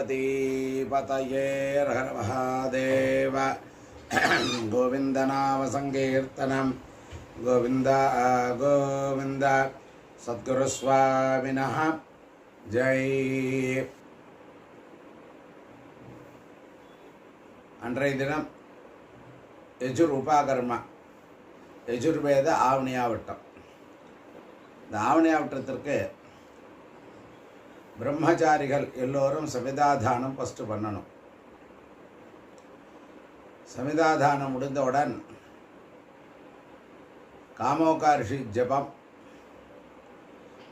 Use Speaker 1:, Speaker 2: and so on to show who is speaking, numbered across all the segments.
Speaker 1: पार्वतीपतये हर महादेव गोविंद नाम संकीर्तनम गोविंद गोविंद सद्गुरु स्वामिनः जय। அன்றைய தினம் யஜுர் உபாகர்மா யஜுர்வேத ஆவணியாவட்டம். இந்த ஆவணியாவட்டத்திற்கு பிரம்மச்சாரிகள் எல்லோரும் சமிதாதானம் ஃபஸ்ட்டு பண்ணணும். சமிதாதானம் முடிந்தவுடன் காமோகாரிஷி ஜபம்,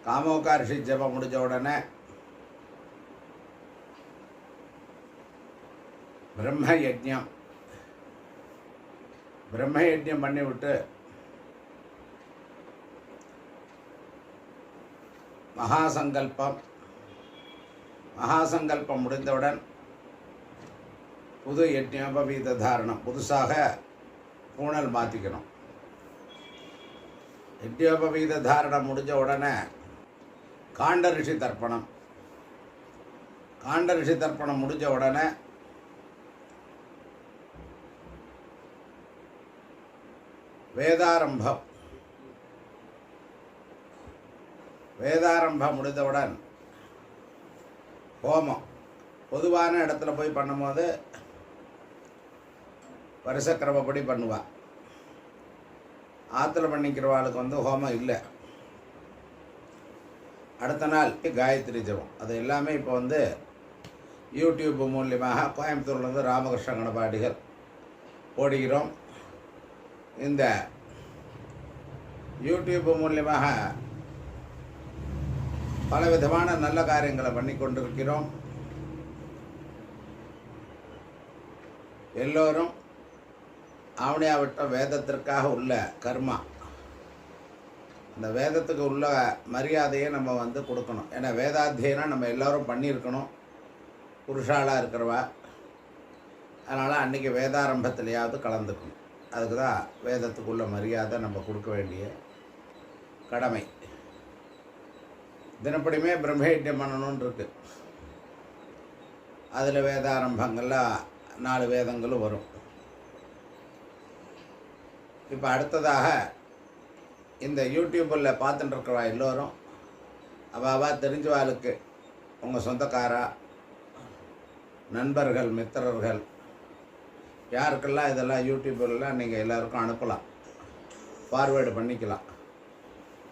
Speaker 1: காமோகாரிஷி ஜபம் முடிஞ்ச உடனே பிரம்ம யஜ்ஞம் பண்ணிவிட்டு மகாசங்கல்பம் முடிந்தவுடன் புது யஜ்ஞோபவீத தாரணம், புதுசாக பூணல் மாற்றிக்கணும். யஜ்ஞோபவீத தாரணம் முடிஞ்ச உடனே காண்ட ரிஷி தர்ப்பணம் முடிஞ்ச உடனே வேதாரம்பம் முடிந்தவுடன் ஹோமம். பொதுவான இடத்துல போய் பண்ணும்போது வருஷக்கிரமப்படி பண்ணுவா. ஆற்றுல பண்ணிக்கிறவாளுக்கு ஹோமம் இல்லை. அடுத்த நாள் காயத்ரி ஜபம். அது எல்லாமே இப்போ யூடியூப் மூலியமாக கோயம்புத்தூர்லேருந்து ராமகிருஷ்ண கணபாடிகள் போடுகிறோம். இந்த யூடியூப் மூலியமாக பலவிதமான நல்ல காரியங்களை பண்ணி கொண்டிருக்கிறோம். எல்லோரும் ஆவணியாவட்ட வேதத்திற்காக உள்ள கர்மா, அந்த வேதத்துக்கு உள்ள மரியாதையை நம்ம கொடுக்கணும். ஏன்னா வேதாத்தியனம் நம்ம எல்லோரும் பண்ணியிருக்கணும், புருஷாலாக இருக்கிறவா. அதனால் அன்றைக்கி வேதாரம்பத்திலையாவது கலந்துக்கணும். அதுக்கு தான் வேதத்துக்குள்ள மரியாதை நம்ம கொடுக்க வேண்டிய கடமை. தினப்படியுமே பிரம்மயஜ்ஞம் பண்ணணும்னு இருக்கு. அதில் வேதாரம்பங்கள்லாம் 4 வேதங்களும் வரும். இப்போ அடுத்ததாக இந்த யூடியூப்பில் பார்த்துட்டு இருக்கிறவா எல்லோரும் அவாவா தெரிஞ்சவாளுக்கு உங்கள் சொந்தக்காரா, நண்பர்கள், மித்திரர்கள் யாருக்கெல்லாம் இதெல்லாம் யூடியூப்லாம் நீங்கள் எல்லாருக்கும் அனுப்பலாம், ஃபார்வேர்டு பண்ணிக்கலாம்.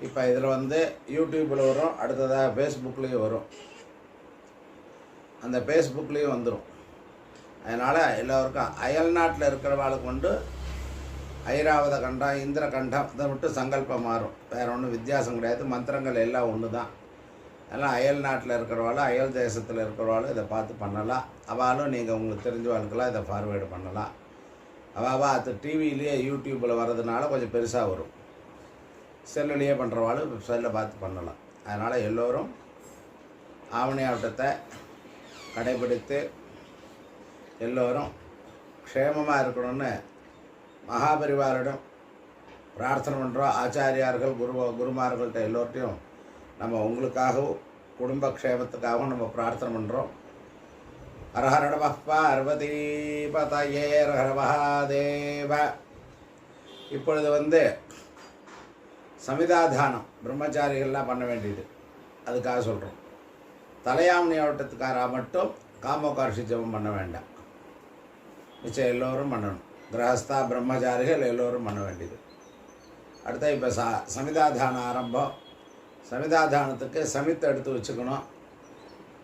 Speaker 1: இப்போ இதில் யூடியூப்பில் வரும், அடுத்ததாக ஃபேஸ்புக்லேயும் வரும். அந்த ஃபேஸ்புக்லேயும் வந்துடும். அதனால் எல்லோருக்கும் அயல்நாட்டில் இருக்கிறவாளுக்கு ஐராவத கண்டம், இந்திர கண்டம் இதை விட்டு சங்கல்பம் மாறும். வேறு ஒன்றும் வித்தியாசம் கிடையாது. மந்திரங்கள் எல்லாம் ஒன்று தான். அதெல்லாம் அயல் நாட்டில் இருக்கிறவாளும் அயல் தேசத்தில் இருக்கிறவாளும் இதை பார்த்து பண்ணலாம். அவளும் நீங்கள் உங்களுக்கு தெரிஞ்சவாளுக்கெல்லாம் இதை ஃபார்வேர்டு பண்ணலாம். அவாவா அது டிவிலேயே யூடியூப்பில் வர்றதுனால கொஞ்சம் பெருசாக வரும். செல்லுலேயே பண்ணுறவாளும் செல்லை பார்த்து பண்ணலாம். அதனால் எல்லோரும் ஆவணியாவட்டத்தை கடைபிடித்து எல்லோரும் க்ஷேமமாக இருக்கணும்னு மகாபரிவாரிடம் பிரார்த்தனை பண்ணுறோம். ஆச்சாரியார்கள், குருமார்கள்ட்ட எல்லோர்ட்டையும் நம்ம உங்களுக்காகவும் குடும்ப க்ஷேமத்துக்காகவும் நம்ம பிரார்த்தனை பண்ணுறோம். ஹரஹர நம பார்வதீபதயே ஹர மகாதேவ. இப்பொழுது சமிதாதானம் பிரம்மச்சாரிகள்லாம் பண்ண வேண்டியது, அதுக்காக சொல்கிறோம். தலையாமணி ஆவட்டத்துக்காராக மட்டும் காமோகாரிஷி ஜபம் பண்ண வேண்டாம். மிச்சம் எல்லோரும் பண்ணணும். கிரகஸ்தா பிரம்மச்சாரிகள் எல்லோரும் பண்ண வேண்டியது. அடுத்த இப்போ சமிதாதானம் ஆரம்பம். சமிதாதானத்துக்கு சமித்தை எடுத்து வச்சுக்கணும்.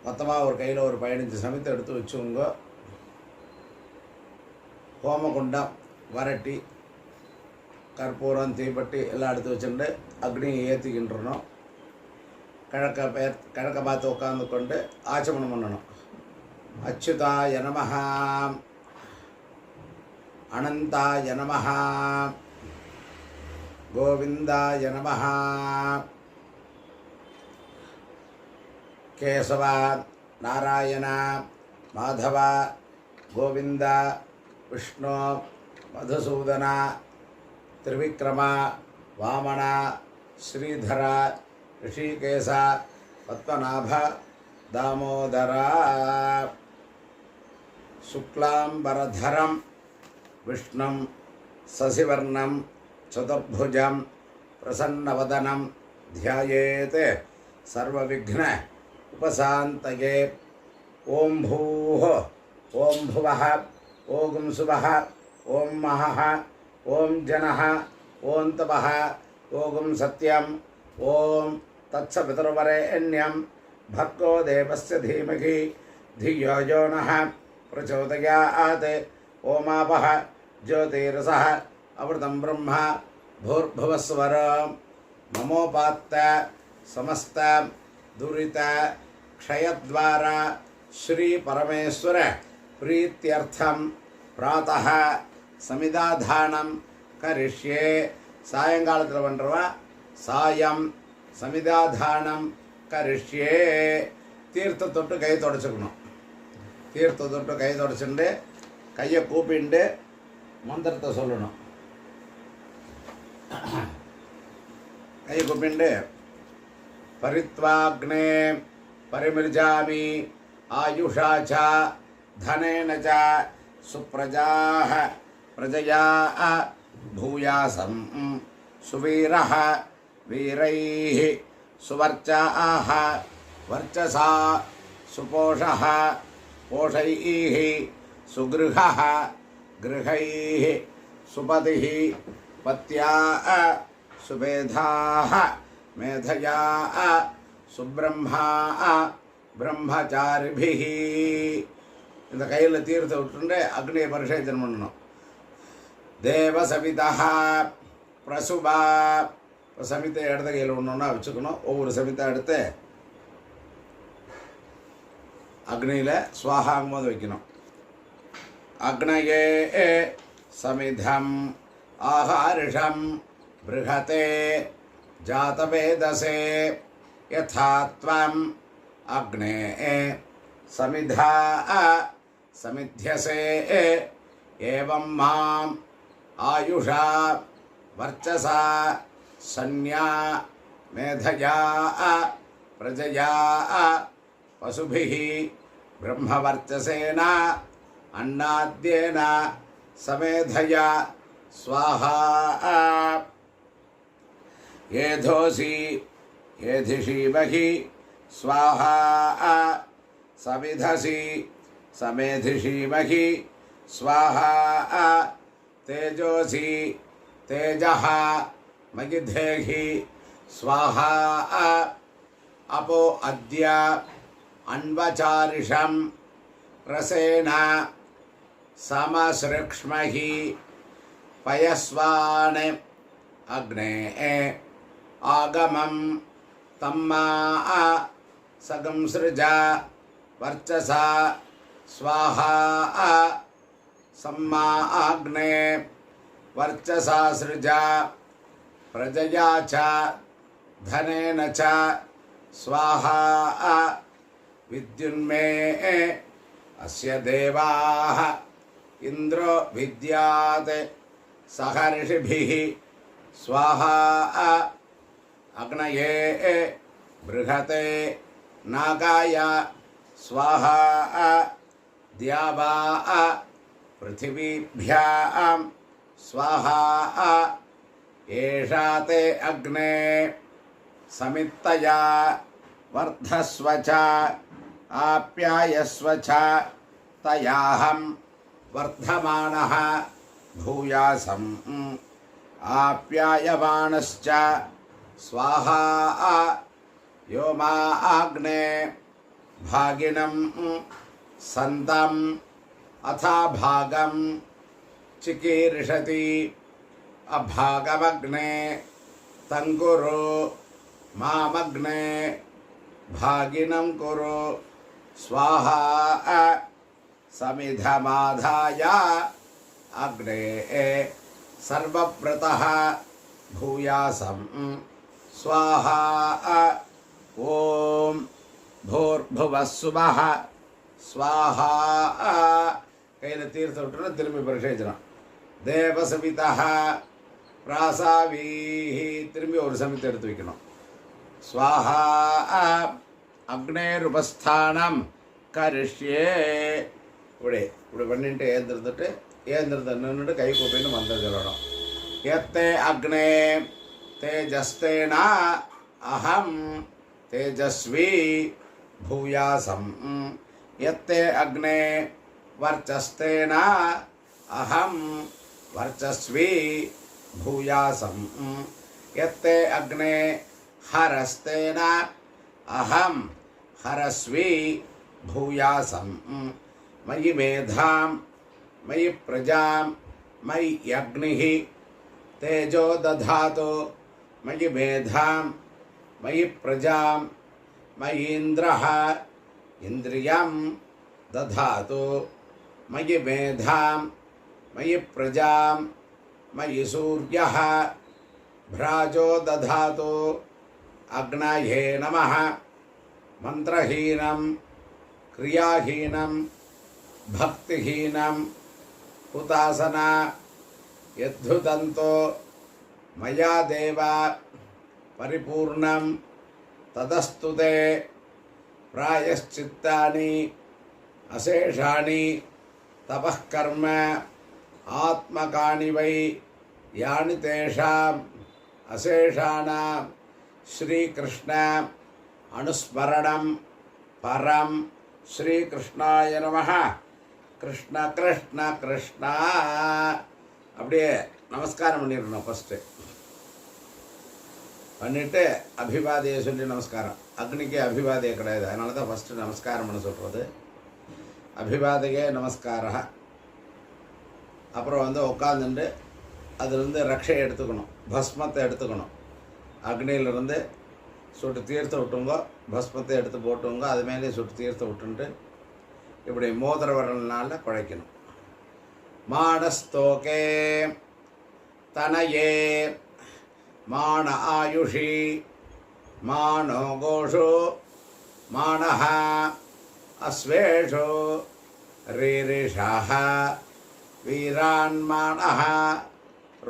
Speaker 1: மொத்தமாக ஒரு கையில் ஒரு 15 சமித்தை எடுத்து வச்சுங்க. ஹோமகுண்டம், வரட்டி, கற்பூரம், தீப்பட்டி எல்லாம் எடுத்து வச்சுட்டு அக்னியை ஏற்றிக்கின்றணும். கிழக்க பார்த்து உட்காந்து கொண்டு ஆச்சமனம் பண்ணணும். அச்சுதாய நமஹ, அனந்தாய நமஹ, கோவிந்தாய நமஹ, கேசவ, நாராயண, மாதவ, கோவிந்த, விஷ்ணு, மதுசூதன, திரிவிக்ரம, வாமன, ஸ்ரீதர, ரிஷிகேச, பத்மநாப, தாமோதர. शुक्लांबरधरं विष्णुं शशिवर्णं चतुर्भुजं प्रसन्नवदनं ध्यायेत् सर्वविघ्न उपशान्तये। ओं भूः ओं भुवः ओं सुवः ओं महः ओं जनः ओं तपः ओं सत्यं ओं तत्सवितुर्वरेण्यं भर्गो देवस्य धीमहि धियो यो नः प्रचोदयात्। ओमापः ज्योतिरसः अमृतं ब्रह्म भूर्भुवस्वरं ममोपात्त समस्त दुरित क्षयद्वारा श्री परमेश्वर प्रीत्यर्थं प्रातः समिधाधानं करिष्ये। सायंकालத்தில் பண்றவா சாயம் சமிதாதானம் கரிஷ்யே. தீர்த்த தொட்டு கை தொடச்சுக்கணும். தீர்த்த தொட்டு கை தொடச்சுட்டு கையை கூப்பிண்டு மந்திரத்தை சொல்லணும். கை கூப்பிண்டு परित्वाग्ने परिमृजामि आयुषा च धनेन च सुप्रजाः प्रजया भूयासं सुवीरः वीरैः सुवर्चाः वर्चसा सुपोषः पोषैः सुगृहः गृहैः सुपतिः पत्या सुमेधाः मेधया सुब्रह्मा ब्रह्मचारिभिः. இந்த கையில் தீர்த்த விட்டுண்டு அக்னியை பரிசேச்சனம் பண்ணணும். தேவசமிதா பிரசுபா. இப்போ சமித்தை இடத்த கையில் ஒன்று வச்சுக்கணும். ஒவ்வொரு சமித்தா எடுத்து அக்னியில் ஸ்வாகாங்கும் போது வைக்கணும். அக்னயே சமிதம் ஆஹாரிஷம் பிருஹதே जातवेदसे यथा त्वम् अग्ने समिधा समिध्यसे एवं माम् आयुषा वर्चसा सन्या मेधया प्रजया पशुभिः ब्रह्मवर्चसेन अन्नाद्येन समेधया स्वाहा. येधोसि येधिषीमहि स्वाहा समिधसि समेधिषीमहि स्वाहा. तेजोसि तेजः मगिधेहि स्वाहा. अपो अद्य अन्वचारिषं रसेन समसृक्ष्महि पयस्वान् अग्ने आगमं तम्मा सगंसृजा वर्चसा स्वाहा. सम्मा अग्ने वर्चसा सृजा प्रजया च धनेन च स्वाहा. विद्युन्मे अस्य देवाः इन्द्रो विद्यात् सह ऋषिभिः स्वाहा. अग्नये बृहते नागाय स्वाहा. द्यावा पृथिवीभ्यां स्वाहा. एषा ते अग्ने समित्तया वर्धस्व च आप्यायस्व च तयाहं वर्धमानः भूयासम् आप्यायमानश्च स्वाहा. यो मा अग्ने भागिनं सन्तम् अथा भागं चिकीर्षति अभागमग्ने तङ्कुरु मामग्ने भागिनं कुरु स्वाहा. समिधमाधाय अग्ने सर्वव्रतः भूयासं स्वाहा. ओम भूर्भुवः सुवः स्वाहा. கையில் தீர்த்த விட்டுனா திரும்பி பரிசேச்சனம். தேவசமிதா பிராசாவீஹி. திரும்பி ஒரு சமித்தை எடுத்து வைக்கணும். ஸ்வாஹா அக்னேருபஸ்தானம் கரிஷ்யே. இப்படி இப்படி பண்ணிட்டு ஏந்திரத்தை நின்றுட்டு கை கூப்பின்னு மந்திரம் சொல்லணும். எத்தே அக்னே தேஜஸ்தேனா அகம் தேஜஸ்வி பூயாசம். எத்தே அக்னே வர்ச்சஸ்தேனா அகம் வர்ச்சஸ்வி பூயாசம். எத்தே அக்னே ஹரஸ்தேனா அகம் ஹரஸ்வி பூயாசம். மயி மேதாம் மயி பிரஜாம் மயி அக்னிः तेजो दधातु मयि मेधां मयि प्रजां मयि इन्द्रः इन्द्रियं दधातु मयि मेधां मयि प्रजां मयि सूर्यः भ्राजो दधातु अग्नये नमः. मन्त्रहीनं क्रियाहीनं भक्तिहीनं हुतासना यद्धुतन्तो मया देवा परिपूर्णं तदस्तु ते प्रायश्चित्तानि अशेषाणि तपः कर्म आत्मकानि वै यानि तेषाम् अशेषाणां श्रीकृष्ण अनुस्मरणं परं श्रीकृष्णाय नमः. कृष्ण कृष्ण कृष्ण. அப்படியே நமஸ்காரம் பண்ணிடணும். ஃபஸ்ட்டு பண்ணிவிட்டு அபிவாதையை சொல்லி நமஸ்காரம். அக்னிக்கு அபிவாதையே கிடையாது, அதனால தான் ஃபஸ்ட்டு நமஸ்காரம் பண்ண சொல்கிறது. அபிவாதையே நமஸ்காரா. அப்புறம் உட்காந்துட்டு அதுலேருந்து ரக்ஷை எடுத்துக்கணும், பஸ்மத்தை எடுத்துக்கணும். அக்னியிலிருந்து சுட்டு தீர்த்த விட்டுங்க, பஸ்மத்தை எடுத்து போட்டுங்க, அது மேலே சுட்டு தீர்த்த விட்டுன்ட்டு இப்படி மோதிர விரல்னால குழைக்கணும். मानस्तोके तनये मान आयुषी मानो गोषु मानः अश्वेषु रीरिषः वीरान्मानः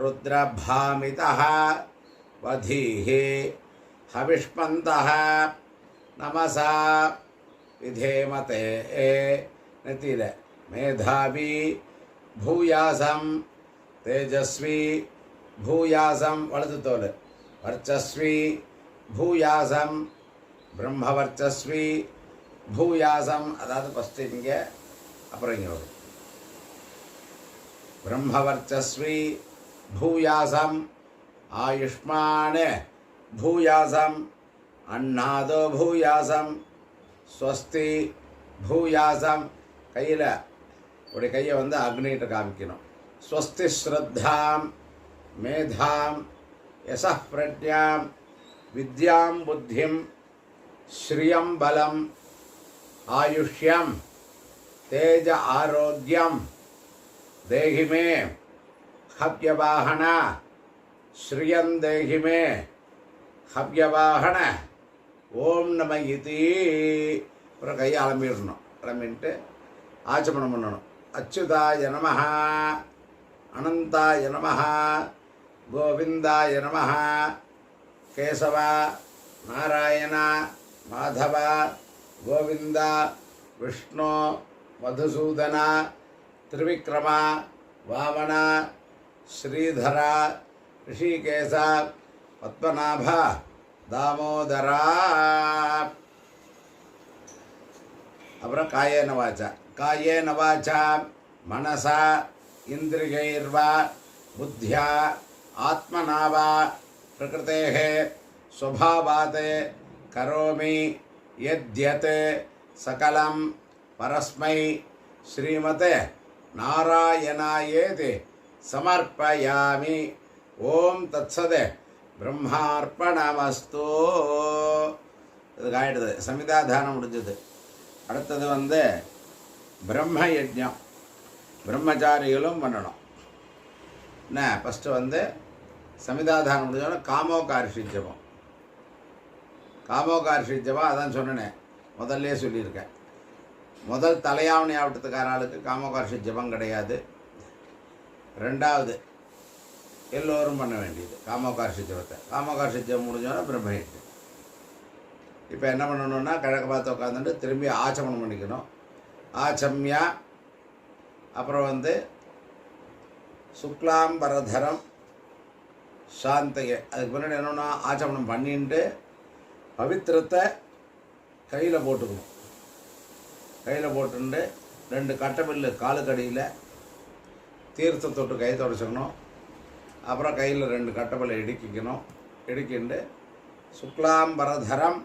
Speaker 1: रुद्रभामितः वधीः हविष्मन्तः नमसा विधेमते नतिल मेधावी भूयासम तेजस्वी भूयासम वलது தோல் वर्चस्वी भूयासम ब्रह्मवर्चस्वी भूयासम அதாவது ஃபஸ்ட்டு இங்கே அப்புறம் இங்கே வரும். ब्रह्मवर्चस्वी भूयासम आयुष्मान भूयासम अन्नादो भूयासम स्वस्ति भूयासम. கையில் ஒரு கையை அக்னிகிட்ட காமிக்கணும். ஸ்வஸ்தி ஸ்ரத்தாம் மேதாம் யசः பிரஜாம் வித்யாம் புத்திம் ஸ்ரியம் பலம் ஆயுஷ்யம் தேஜ ஆரோக்கியம் தேஹி மே ஹவ்யவாஹன ஸ்ரியம் தேஹி மே ஹவ்யவாஹன ஓம் நம இதி. அப்புறம் கையை அலம்பிடணும். அலம்பிட்டு ஆச்சமனம் பண்ணணும். அச்சுதாய நமஹ அனந்தாய நமஹ கோவிந்தாய நமஹ கேசவ நாராயண மாதவ கோவிந்த விஷ்ணு மதுசூதன திரிவிக்ரம வாமன ஸ்ரீதர ரிஷிகேச பத்மநாப தாமோதரா. அப்புறம் காயேன வாச்சா காயேன வாச்சா மனசா இந்திரியைர்வா புத்தியா ஆத்மனாவா பிரகிருதேஹ ஸ்வபாவாத் கரோமி யத்யத் சகலம் பரஸ்மை ஸ்ரீமதே நாராயணாயேதி சமர்ப்பயாமி. ஓம் தத்சதே பிரம்மார்ப்பணமஸ்து. இதுக்கு ஆயிடுது. சமிதாதானம் முடிஞ்சது. அடுத்தது பிரம்ம யஜ்ஞம். பிரம்மச்சாரிகளும் பண்ணணும். என்ன ஃபஸ்ட்டு சமிதாதானம் முடிஞ்சோன்னா காமோகார்ஷி ஜபம். காமோகார்ஷி ஜபம் அதான் சொன்னேன், முதல்லே சொல்லியிருக்கேன். முதல் தலையாவணி ஆவட்டத்துக்கார ஆளுக்கு காமோகார்ஷி ஜபம் கிடையாது. ரெண்டாவது எல்லோரும் பண்ண வேண்டியது காமோகார்ஷி ஜபத்தை. காமோகார்ஷி ஜபம் முடிஞ்சோன்னா பிரம்ம யஜ்ஞம். இப்போ என்ன பண்ணணுன்னா கிழக்கு பார்த்து உட்காந்துட்டு திரும்பி ஆச்சமனம் பண்ணிக்கணும். ஆச்சம்யா அப்புறம் சுக்லாம்பரதரம் சாந்தையே. அதுக்கு முன்னாடி என்னென்னா ஆச்சமனம் பண்ணிட்டு பவித்திரத்தை கையில் போட்டுக்கணும். கையில் போட்டுட்டு 2 கட்டபில்லு காலுக்கடியில் தீர்த்த தொட்டு கை தொடச்சிக்கணும். அப்புறம் கையில் 2 கட்டபில்லை இடுக்கிக்கணும். இடுக்கிண்டு சுக்லாம்பரதரம்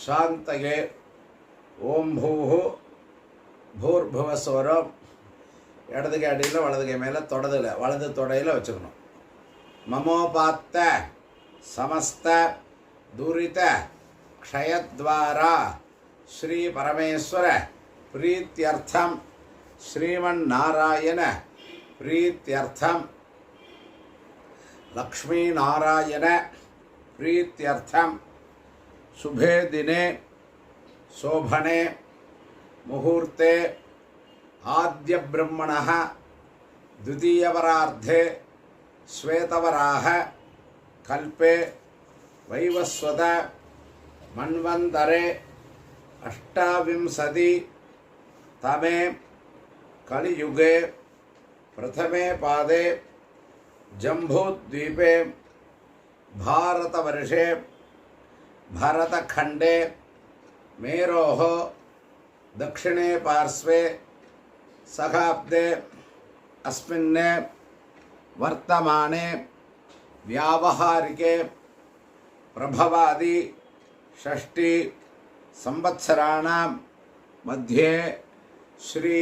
Speaker 1: சாந்தையே ஓம் பூஹு பூர்புவஸ்வரம் இடதுகை அடியில் வலதுகை மேலே தொடதில் வலது தொடையில் வச்சுக்கணும். மமோபாத்த சமஸ்த துரித க்ஷயத்வாரா ஸ்ரீ பரமேஸ்வர பிரீத்தியர்த்தம் ஸ்ரீமன்னாராயண பிரீத்தியர்த்தம் லக்ஷ்மீநாராயண பிரீத்தியர்த்தம் சுபே தினே சோபனே முகூர்த்தே ஆத்ய பிரம்மணः द्वितीयवरार्धे श्वेतवराह कल्पे वैवस्वत मन्वन्तरे अष्टाविंशति तमे कलियुगे प्रथमे पादे जम्बूद्वीपे भारतवर्षे भरतखण्डे मेरोः दक्षिणे पार्श्वे सखाब्दे अस्मिन् वर्तमाने व्यावहारिके प्रभवादि षष्ठी संवत्सराणां मध्ये श्री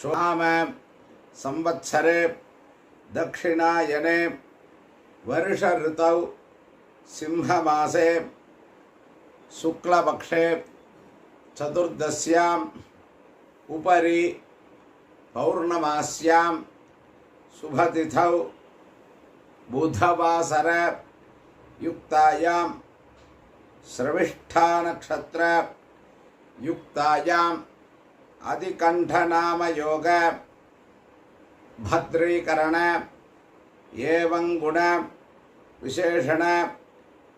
Speaker 1: शुभाम संवत्सरे दक्षिणायने वर्ष ऋतौ सिंहमासे शुक्लपक्षे चतुर्दश्याम् उपरि पौर्णमास्यां शुभतिथौ बुधवासर युक्तायां श्रविष्ठा नक्षत्र युक्तायां अधिकण्ठनाम योग भद्रीकरण एवं गुण विशेषण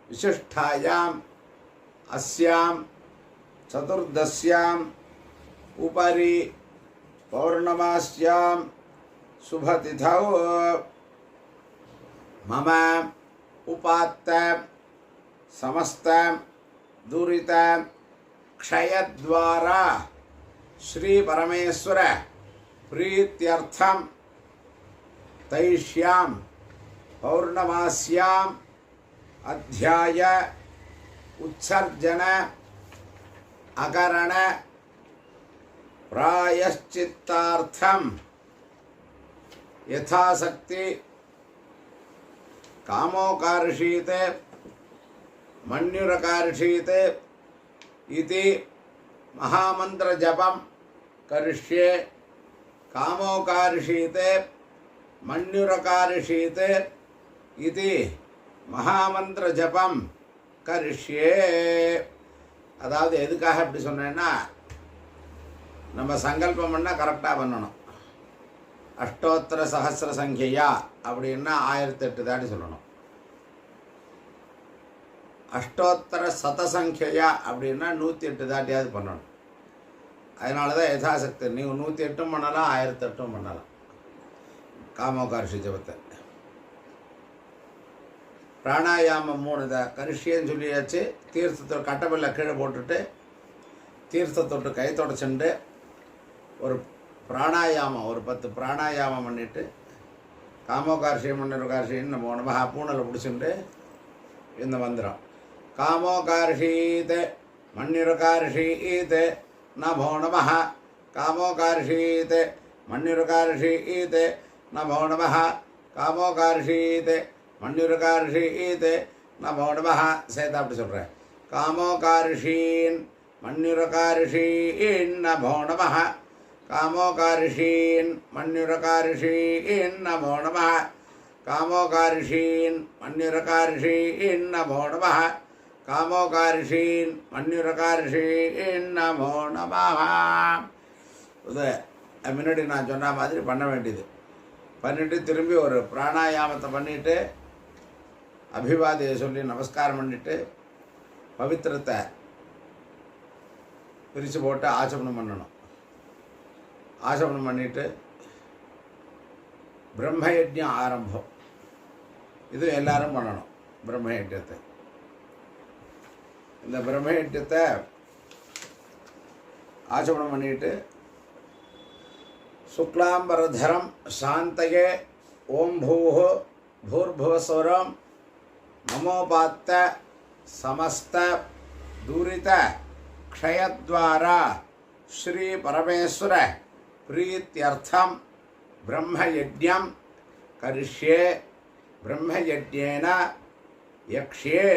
Speaker 1: विशिष्टायाम् अस्यां चतुर्दश्याम् उपरि पौर्णमास्यां शुभतिथौ मम उपात्त समस्त दुरित क्षयद्वारा श्री परमेश्वर प्रीत्यर्थम तैष्यां पौर्णमास्याम् अध्याय उत्सर्जन अकरण प्रायश्चित्तार्थम यथाशक्ति कामोकार्षीत मन्युरकार्षीत इति महामंत्र जपं करिष्ये। कामोकार्षीत मन्युरकार्षीत इति महामंत्र जपं करिष्ये. அதாவது எதுக்காக அப்படி சொன்னேன்னா, நம்ம சங்கல்பம் பண்ணால் கரெக்டாக பண்ணணும். அஷ்டோத்தர சஹஸ்ர சங்கையா அப்படின்னா 1008 தாண்டி சொல்லணும். அஷ்டோத்தர சதசங்கையா அப்படின்னா 108 தாட்டியாவது பண்ணணும். அதனால தான் யதாசக்தி நீங்கள் 108 பண்ணலாம், 1008 பண்ணலாம். காமோகார்ஷி ஜபத்தை பிராணாயாமம் 3 தான் கரிஷியன்னு சொல்லியாச்சு. தீர்த்தத்தோட கட்டபில்ல கீழே போட்டுட்டு தீர்த்தத்தொட்டு கை தொடச்சுண்டு ஒரு பிராணாயாமம் ஒரு 10 பிராணாயாமம் பண்ணிவிட்டு காமோகார்ஷியம் மன்னிருகார்ஷின்னு நம்ம நம பூனலை பிடிச்சிட்டு இந்த மந்திரம் காமோகார்ஷீத் மன்னிருகார்ஷீத் நமோ நமः. காமோகார்ஷீத் மன்னிருகார்ஷீத் நமோ நமः. காமோகார்ஷீத் மன்னிருகார்ஷீத் நமோ நமः. சேர்த்து அப்படி சொல்கிறேன். காமோகார்ஷீன் மன்னிருகார்ஷீன் நமோ நமः. காமோகார்ஷீன் மன்னிருகார்ஷீன் நமோ நமः. காமோகார்ஷீன் மன்னிருகார்ஷீன் நமோ நமः. காமோகார்ஷீன் மன்னிருகார்ஷீன் நமோ நமः. இது முன்னாடி நான் சொன்ன மாதிரி பண்ண வேண்டியது. பண்ணிவிட்டு திரும்பி ஒரு பிராணாயாமத்தை பண்ணிவிட்டு அபிவாதியை சொல்லி நமஸ்காரம் பண்ணிவிட்டு பவித்திரத்தை பிரித்து போட்டு ஆச்சமனம் பண்ணணும். ஆசமனம் பண்ணிட்டு பிரம்மயஜ்ஞம் ஆரம்பம். இது எல்லாரும் பண்ணணும் பிரம்மயஜ்ஞத்தை. இந்த பிரம்மயஜ்ஞத்தை ஆசமனம் பண்ணிட்டு சுக்லாம்பரதரம் சாந்தயே ஓம் பூஹு பூர்புவஸ்வரம் நமோபாத்த சமஸ்த தூரித க்ஷயத்வாரா ஸ்ரீ பரமேஸ்வர பிரீத்யர்த்தம் பிரம்மயஜ்ஞம் கரிஷ்யே பிரம்மயஜ்ஞேன யக்ஷ்யே.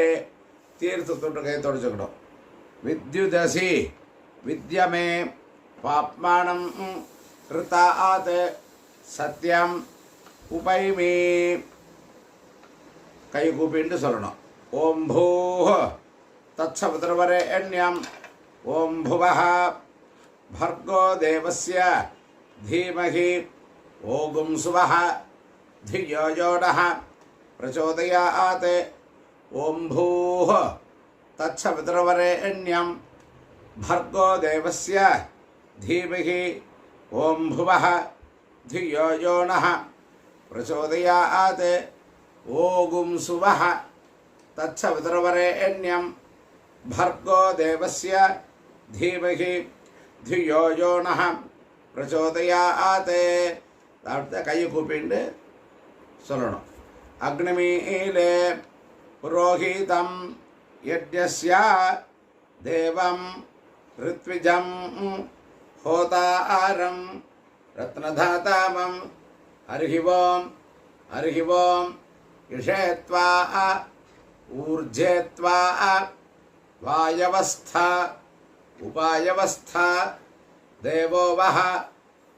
Speaker 1: தீர்த்தத்தொட்டு கை தொடச்சுக்கணும். வித்யுதசி வித்யமே பாப்மானம் கிருதாத் சத்யம் உபைமே. கை கூப்பிட்டு சொல்லணும். ஓம் பூஹ தத்சவிதுர்வரேண்யம் ஓம் புவः भर्गो देवस्य धीमहि ओगुं सुवः धियो यो नः प्रचोदयात्. ओं भूः तत्सवितुर्वरेण्यं भर्गो देवस्य धीमहि ओं भुवः धियो यो नः प्रचोदयात्. ओगुं सुवः तत्सवितुर्वरेण्यं भर्गो देवस्य धीमहि धियो यो नः प्रचोदयात्. அடுத்த கையை கூப்பிட்டு சொல்லணும். அக்னிமீலே புரோஹிதம் யஜ்ஞஸ்ய தேவம் ரித்விஜம் ஹோதாரம் ரத்னதாதாமம் ஹரிஹி ஓம் இஷேத்வா ஊர்ஜேத்வா வாயவஸ்தா உபாயவஸ்தா தேவோ வஹ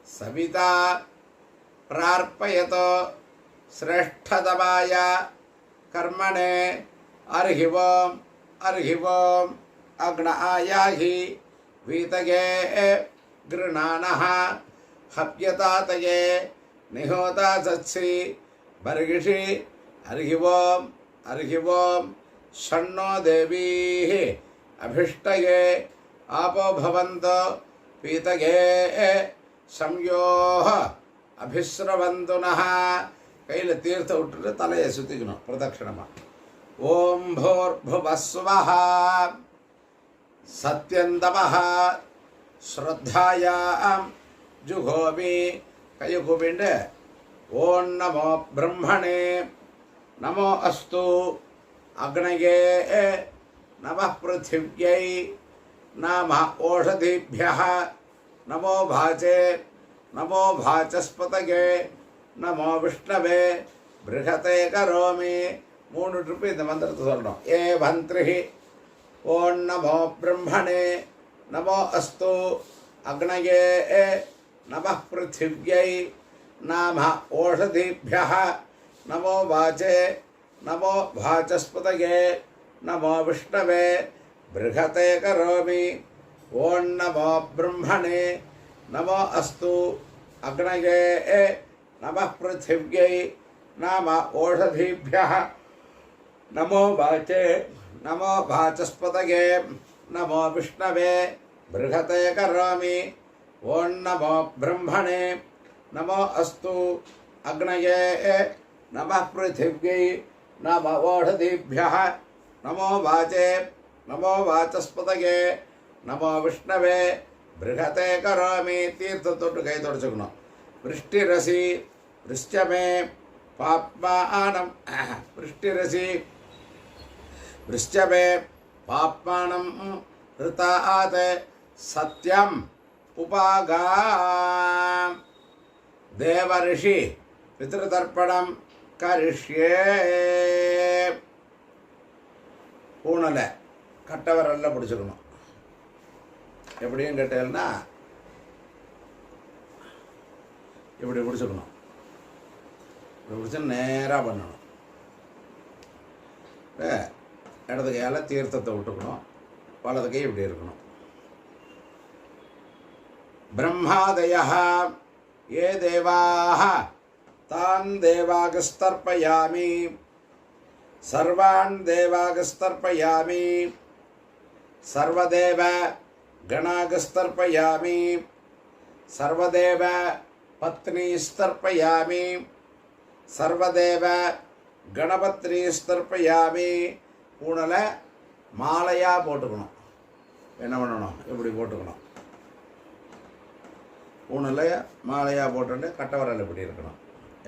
Speaker 1: சவிதா பிரார்ப்பயதோ ஸ்ரேஷ்டதமாய கர்மணே. அர்ஹி ஓம் அக்ன ஆயாஹி வீதகே கிருணானஹ ஹவ்யதாதயே நிஹோதா சத்சி பர்கிஷி. அர்ஹி ஓம் ஷண்ணோ தேவீः அபிஷ்டயே ஆபோ பவந்தோ பீதகே சம்யோஹ அபிஸ்ரவந்து நஹ. கையில் தீர்த்த விட்டுட்டு தலையை சுற்றிக்கணும் பிரதட்சிணமாக. ஓம் பூர்புவஸ்வஹ சத்யந்தமஹ ஸ்ரத்தாயாம் ஜுகோமி. கையை கூப்பிண்டு ஓம் நமோ பிரம்மணே நமோ அஸ்து அக்னயே நமः பிருத்திவ்யை நமः ஓஷதிभ्यः நமோ வாசே நமோ வாசஸ்பதயே நமோ விஷ்ணவே பிருகதே கரோமி. 3 ட்ரிப்பு இந்த மந்திரத்தை சொல்லணும். ஏ மந்திரி ஓம் நமோ பிரம்மணே நமோ அஸ்து அக்னயே நமः பிருத்திவ்யை நமः ஓஷதிभ्यः நமோ வாசே நமோ வாசஸ்பதயே நமோ விஷ்ணவே பிருகதே கரோமி. ஓம் நமோ பிரம்மணே நமோ அஸ்து அக்னயே நமः பிருத்திவ்யை நம ஓஷதிभ्यः நமோ வாசே நமோ வாசஸ்பதயே நமோ விஷ்ணவே பிருகதே கரோமி. ஓம் நமோ பிரம்மணே நமோ அஸ்து அக்னயே நமः பிருத்திவ்யை நம ஓஷதிभ्यः நமோ வாசே நமோ வாசஸ்பதயே நமோ விஷ்ணவே பிருகதே கரோமி. தீர்த்தத்தொட்டு கை தொடச்சுக்கணும். விருஷ்டிரசி விருஷ்டமே பாப்மானம் விருஷ்டிரசி விருஷ்டமே பாப்மானம் ரிதாத் சத்யம் உபாகா. தேவரிஷி பித்ருதர்ப்பணம் கரிஷ்யே. பூனலை கட்டவரெல்லாம் பிடிச்சிக்கணும். எப்படியும் கேட்டேன்னா இப்படி பிடிச்சிக்கணும். இப்படி பிடிச்சி நேராக பண்ணணும். இடது கையால் தீர்த்தத்தை விட்டுக்கணும். வலது கை இப்படி இருக்கணும். பிரம்மாதயः ஏ தேவாः தான் தேவாகஸ்தர்ப்பயாமி சர்வான் தேவாகஸ்தர்ப்பயாமி சர்வதேவ கணாகஸ்தர்ப்பயாமி சர்வதேவ பத்னீஸ்தர்ப்பயாமி சர்வதேவ கணபத்னீஸ்தர்ப்பயாமி. பூணலை மாலையாக போட்டுக்கணும். என்ன பண்ணணும்? இப்படி போட்டுக்கணும். பூணலை மாலையாக போட்டுட்டு கட்டவரல் இப்படி இருக்கணும்.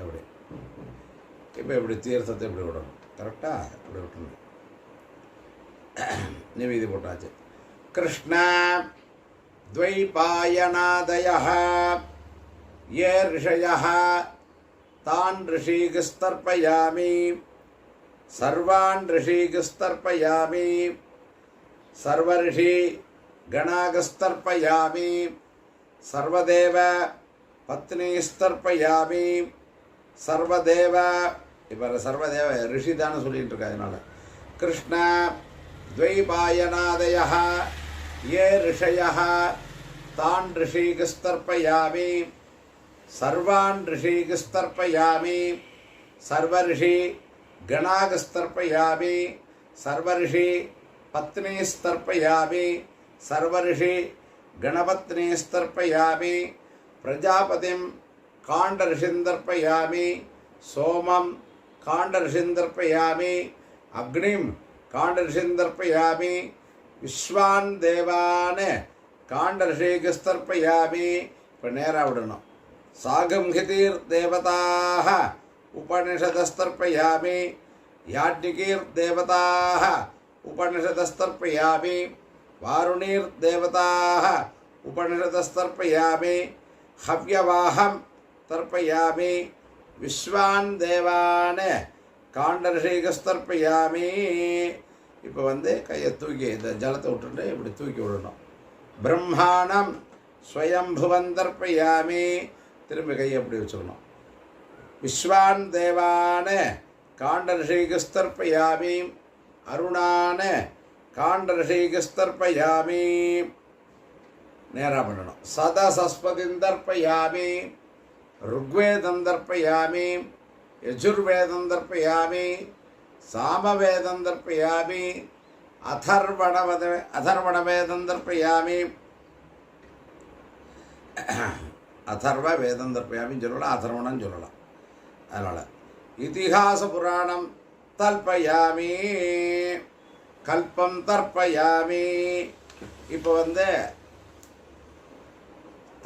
Speaker 1: எப்படி இப்போ இப்படி தீர்த்தத்தை இப்படி விடணும். கரெக்டாக இப்படி விட்டணும். நிவேதி போட்டாச்சு. கிருஷ்ண द्वैपायनादयः ये ऋषयः तान् ऋषीगस्तर्पयामि सर्वान् ऋषीगस्तर्पयामि सर्वऋषि गणागस्तर्पयामि सर्वदेव पत्नीस्तर्पयामि सर्वदेव. இப்போ சர்வதேவ ரிஷி தானே சொல்லிகிட்டு இருக்கா. அதனால் கிருஷ்ண द्वैपायनादयः ये ऋषयः तान् ऋषीगस्तर्पयामि सर्वान् ऋषीगस्तर्पयामि सर्वऋषि गणागस्तर्पयामि सर्वऋषि पत्नीस्तर्पयामि सर्वऋषि गणपत्नीस्तर्पयामि प्रजापतिं काण्डऋषिन्दर्पयामि सोमं काण्डऋषिन्दर्पयामि अग्निं काण्डऋषिन्दर्पयामि विश्वान् देवान् काण्डऋषीगस्तर्पयामि. இப்போ நேராக விடணும். सागंहितीर्देवताः उपनिषदस्तर्पयामि याज्ञिकीर्देवताः उपनिषदस्तर्पयामि वारुणीर्देवताः उपनिषदस्तर्पयामि हव्यवाहं तर्पयामि विश्वान् देवान् काण्डऋषीगस्तर्पयामि. இப்போ கையை தூக்கி இந்த ஜலத்தை விட்டுட்டு இப்படி தூக்கி விடணும். பிரம்மாணம் ஸ்வயம்புவந்தர்ப்பயாமி. திரும்பி கையை அப்படி வச்சுக்கணும். விஸ்வான் தேவான் காண்டரிஷீகஸ்தர்ப்பயாமி அருணான் காண்டரிஷீகஸ்தர்ப்பயாமி. நேராக பண்ணணும். சதசஸ்பதிந்தர்ப்பயாமி ருக்வேதந்தர்ப்பயாமி யஜுர்வேதந்தர்ப்பயாமி सामवेदन्दर्पयामि अथर्वणवेदन्दर्पयामि अथर्ववेदन्दर्पयामि சொல்லலாம், अथर्वणம் சொல்லலாம். அதனால் இதிகாச புராணம் தல்பயாமி கல்பம் தர்ப்பயாமி. இப்போ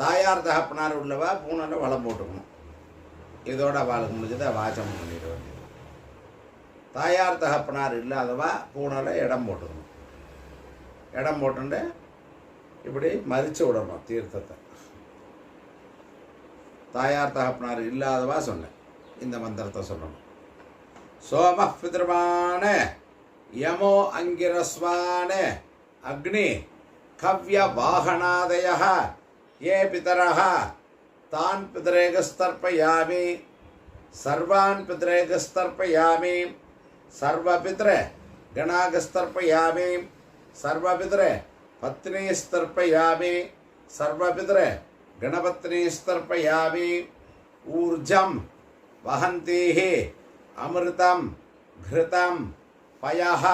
Speaker 1: தாயார் தகப்பனார் உள்ளவா பூனலை வளம் போட்டுக்கணும். இதோட அவளுக்கு முடிஞ்சதை வாச்சம் பண்ணிட வேண்டியது. தாயார் தகப்பனார் இல்லாதவா பூனலை இடம் போட்டுக்கணும். இடம் போட்டுட்டு இப்படி மறித்து விடணும் தீர்த்தத்தை. தாயார் தகப்பனார் இல்லாதவா சொன்னேன். இந்த மந்திரத்தை சொல்லணும். சோம பிதர்வான யமோ அங்கிரஸ்வான அக்னி கவ்ய வாகனாதய ये पितरः तान् पितरेगस्तर्पयामि सर्वान् पितरेगस्तर्पयामि सर्वपितरे गणागस्तर्पयामि सर्वपितरे पत्नीस्तर्पयामि सर्वपितरे गणपत्नीस्तर्पयामि. ऊर्जं वहन्तीः अमृतं घृतं पयः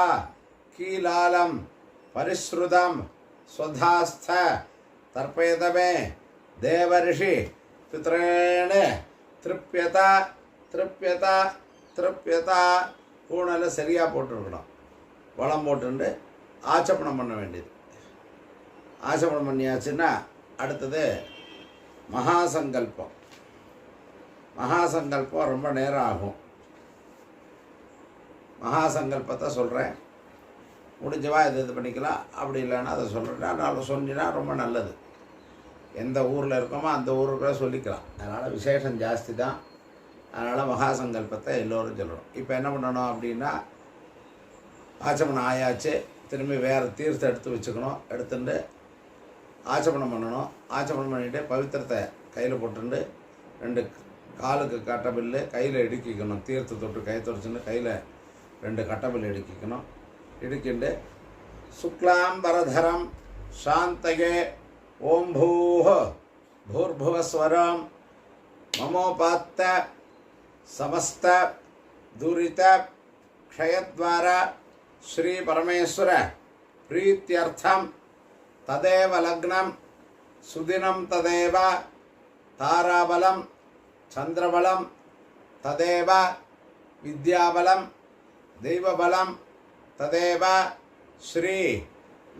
Speaker 1: कीलालं परिश्रुतं स्वधास्थ तर्पयत मे देवर्षि पितॄन् तृप्यत तृप्यत तृप्यत. பூனலை சரியாக போட்டுருக்கணும். வளம் போட்டுண்டு ஆச்சப்பணம் பண்ண வேண்டியது. ஆச்சப்பணம் பண்ணியாச்சுன்னா அடுத்தது மகாசங்கல்பம். மகாசங்கல்பம் ரொம்ப நேரம் ஆகும். மகாசங்கல்பத்தை சொல்கிறேன். முடிஞ்சவா இது பண்ணிக்கலாம். அப்படி இல்லைன்னா அதை சொல்கிறேன். நான் சொன்னினா ரொம்ப நல்லது. எந்த ஊரில் இருக்கோமோ அந்த ஊருக்குள்ள சொல்லிக்கலாம். அதனால் விசேஷம் ஜாஸ்தி தான். அதனால் மகாசங்கல்பத்தை எல்லோரும் சொல்லணும். இப்போ என்ன பண்ணணும் அப்படின்னா, ஆச்சமனம் ஆயாச்சு. திரும்பி வேறு தீர்த்தம் எடுத்து வச்சுக்கணும். எடுத்துட்டு ஆச்சமனம் பண்ணணும். ஆச்சமனம் பண்ணிவிட்டு பவித்திரத்தை கையில் போட்டுண்டு 2 காலுக்கு கட்டபில்லு கையில் இடுக்கிக்கணும். தீர்த்த தொட்டு கை தொடச்சுன்னு கையில் 2 கட்டபில் இடுக்கிக்கணும். இடுக்கிண்டு சுக்லாம்பரதரம் சாந்தகே ஓம் பூஹ பூர்புவஸ்வரம் மமோபாத்த समस्त दुरित क्षयद्वारा श्री परमेश्वर प्रीत्यर्थम तदेव लग्नं सुदिनं तदेव ताराबलं चंद्रबलं तदेव विद्याबलं दैवबलं तदेव श्री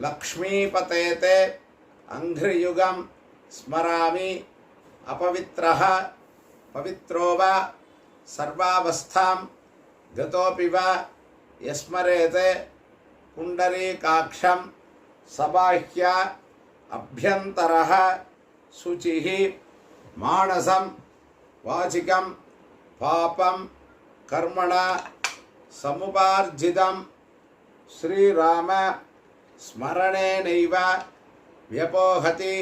Speaker 1: लक्ष्मीपतेते अंघ्रियुगं स्मरामि अपवित्रः पवित्रो वा सर्वावस्थां गतोऽपि वा यस्मरेते पुण्डरीकाक्षं सबाह्य अभ्यन्तरः शुचिः मानसं वाचिकं पापं कर्मणा समुपार्जितं श्रीराम स्मरणेनैव व्यपोहति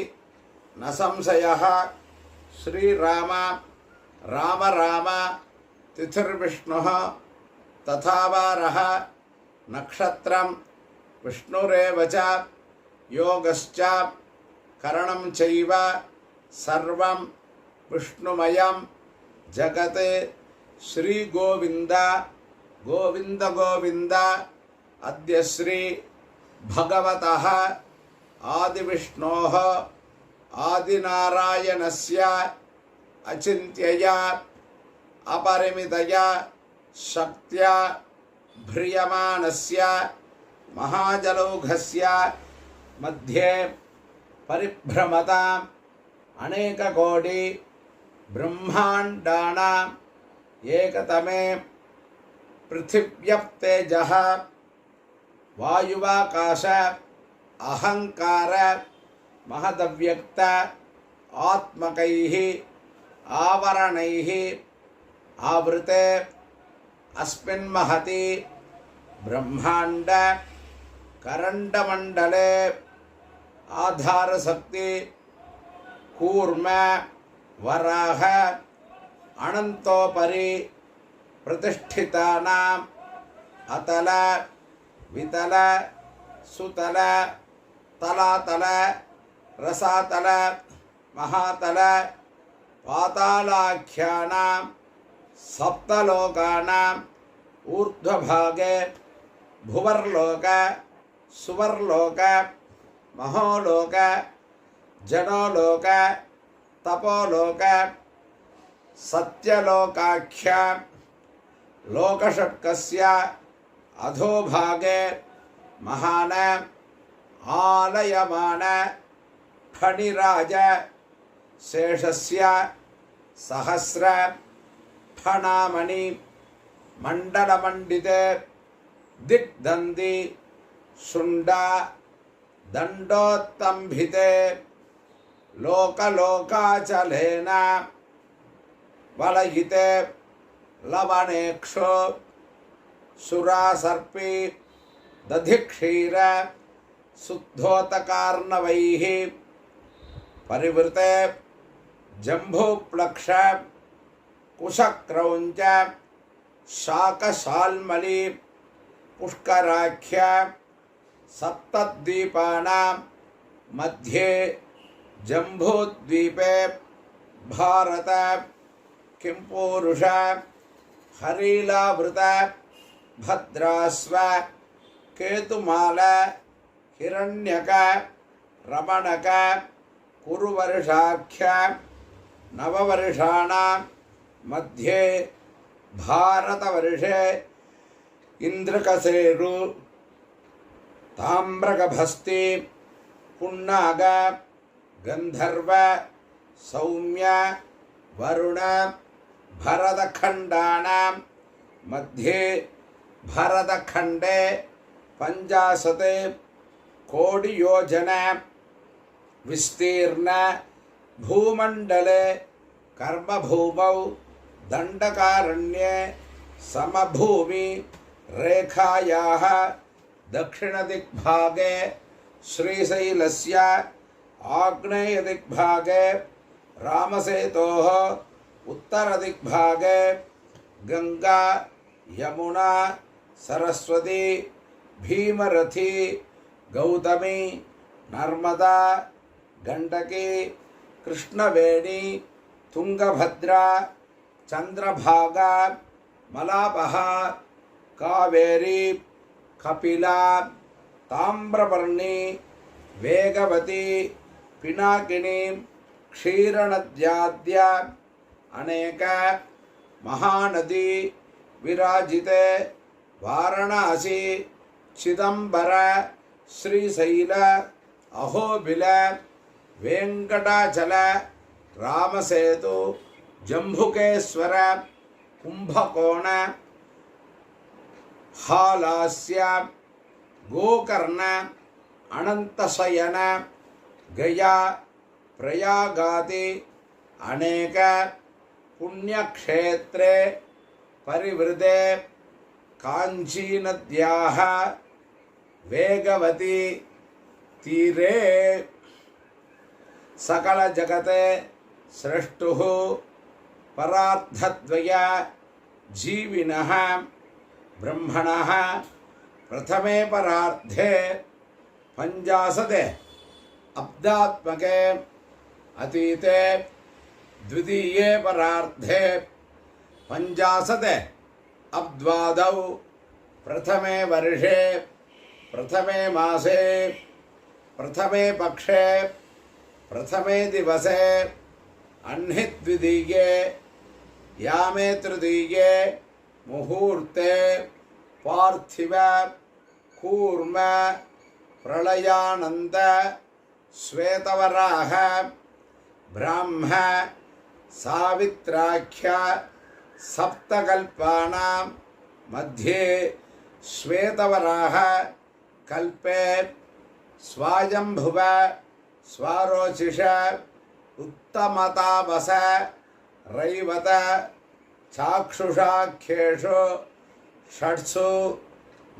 Speaker 1: न संशयः। श्रीराम राम राम तिथिर्विष्णुः तथा वारः नक्षत्रं विष्णुरेव च योगश्च करणं चैव सर्वं विष्णुमयं जगत्। श्री गोविंद गोविंद गोविंद। अद्य श्री भगवतः आदिविष्णोः आदिनारायणस्य अचिन्त्यया अपरिमितया शक्त्या भ्रियमाणस्य महाजलौघस्य मध्ये परिभ्रमताम् अनेककोटि ब्रह्माण्डानाम् एकतमे पृथिव्यप्तेजः वायुवाकाश अहंकार महदव्यक्त आत्मकैः आवरणैः आवृते अस्मिन् महति ब्रह्मांड करण्डमण्डले आधारशक्ति कूर्म वराह अनन्तोपरि प्रतिष्ठितानाम् अतल वितल सुतल तलातल रसातल महातल पातालाख्यानां सप्तलोकानाम् ऊर्ध्वभागे भुवर्लोक सुवर्लोक महोलोक जनोलोक तपोलोक सत्यलोकाख्या लोकषट्कस्य अधोभागे महान आलयमान फणिराज शेषस्य सहस्र फणामणि मंडलमंडिते दिग्दन्ति शुंडा दंडोत्तंभिते लोकलोकाचलेन वलयिते लवणेक्षो सुरासर्पी दधिक्षीर शुद्धोतकार्णवैः परिवृते जम्बूप्लक्ष कुशक्रौञ्च शाकशाल्मली पुष्कराख्य सप्तद्वीपानां मध्ये जम्बूद्वीपे भारत किंपूरुष हरीलावृत भद्रास्व केतुमाल हिरण्यक रमणक कुरुवर्षाख्य नववर्षाणां मध्ये भारतवर्षे इंद्रकसेरु ताम्रगभस्ति पुन्नाग गंधर्व सौम्य वरुण भरतखंडानां मध्ये भरतखंडे 50 कोटियोजन विस्तीर्ण भूमंडले कर्मभूमौ दंडकारण्ये समभूमि रेखायाः दक्षिणदिग्भागे श्रीशैलस्य आग्नेयदिग्भागे रामसेतोः उत्तरदिग्भागे गंगा यमुना सरस्वती भीमरथी गौतमी नर्मदा गंडकी कृष्णवेणी तुंगभद्रा चंद्रभागा मलापहा कावेरी कपिला ताम्रपर्णी वेगवती पिनाकिनी क्षीरनद्याद्य अनेक महानदी विराजिते वाराणसी चिदंबर श्रीशैल अहोबिल वेंकटाचल रामसेतु जम्बुकेश्वर कुंभकोण हालास्य गोकर्ण अनंतशयन गया प्रयागादि अनेक पुण्यक्षेत्रे परिवृते कांची नद्याः वेगवती तीरे सकल जगते सृष्टुः परार्थद्वय जीविनः ब्रह्मणः प्रथमे परार्धे पंचाशते अब्दात्मके अतीते द्वितीये परार्धे पंचाशते अब्द्वादौ प्रथमे वर्षे प्रथमे मासे प्रथमे पक्षे प्रथमे दिवसे अन्हिद्वितीये यामे तृतीये मुहूर्ते पार्थिव कूर्म प्रलयानंद श्वेतवराह ब्राह्म सावित्राख्य सप्तकल्पानां मध्ये श्वेतवराह कल्पे स्वायंभुव स्वारोचिष उत्तमतापस रैवत चाक्षुषाख्येषु षट्सु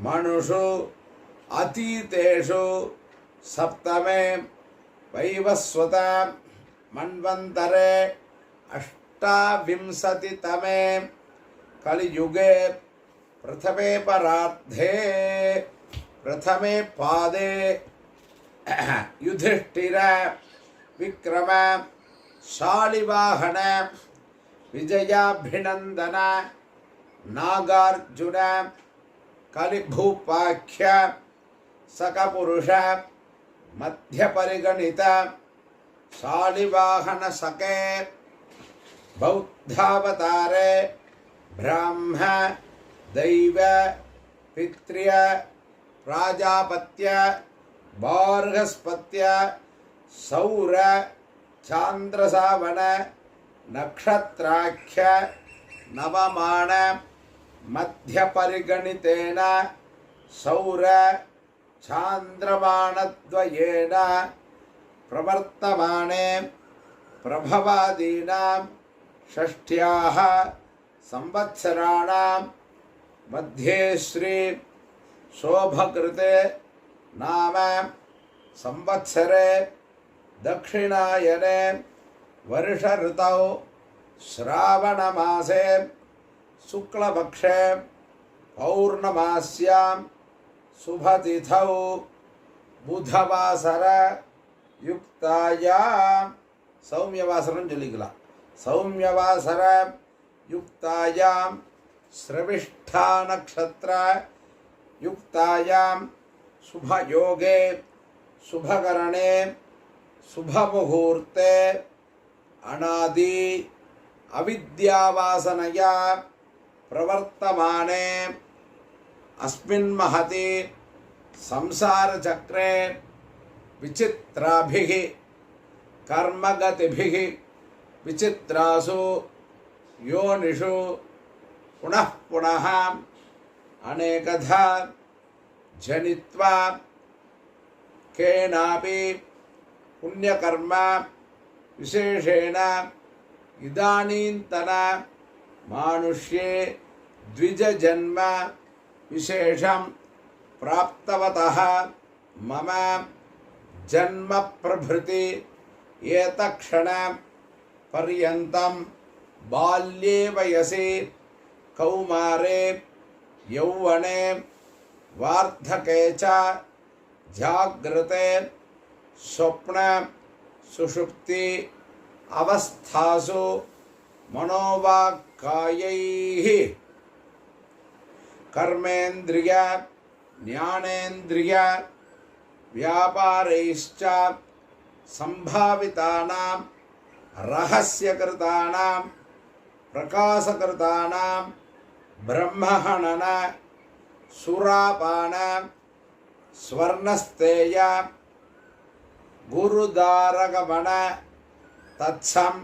Speaker 1: मनुषु अतीतेषु सप्तमे वैवस्वत मन्वन्तरे अष्टाविंशतितमे कलियुगे प्रथमे परार्धे प्रथमे पादे युधिष्ठिर विक्रम शालिवाहन विजयाभिनंदन नागार्जुन कलिभूपाख्य सकपुरुष मध्यपरिगणित शालिवाहन सके बौद्धावतारे ब्राह्म दैव पित्र्य प्राजापत्य बार्हस्पत्य सौर चांद्रसावन नक्षत्राख्य नवमान मध्यपरिगणितेन सौर चांद्रमानद्वयेन प्रवर्तमाने प्रभवादीनां षष्ठ्याः संवत्सराणां मध्ये श्री शोभकृते नाम संवत्सरे दक्षिणायने वर्ष ऋतौ श्रावणमासे शुक्लपक्षे पौर्णमास्यां शुभतिथौ बुधवासर युक्तायां सौम्यवासरं சொல்லிக்கலாம் सौम्यवासर युक्तायां श्रविष्ठा नक्षत्र युक्तायां शुभयोगे शुभकरणे शुभमुहूर्ते अनादि अविद्यावासनया प्रवर्तमाने अस्मिन् महति संसारचक्रे विचित्राभिः कर्मगतिभिः विचित्रासु योनिषु पुनः पुनः अनेकधा जनित्वा केनापि पुण्यकर्म विशेषेण इदानीन्तन मानुष्ये द्विजजन्म विशेषं प्राप्तवतः मम जन्म प्रभृति एतक्षण पर्यन्तं बाल्ये वयसि कौमारे यौवने वार्धके च जाग्रते स्वप्न सुषुप्ति अवस्थासु मनोवाक्कायैः कर्मेन्द्रिय ज्ञानेन्द्रिय व्यापारैश्च संभावितानां ரகசியகிருதானாம் பிரகாசகிருதானாம் பிரம்மஹணன சுராபான ஸ்வர்ணஸ்தேய குருதாரகமன தத்சம்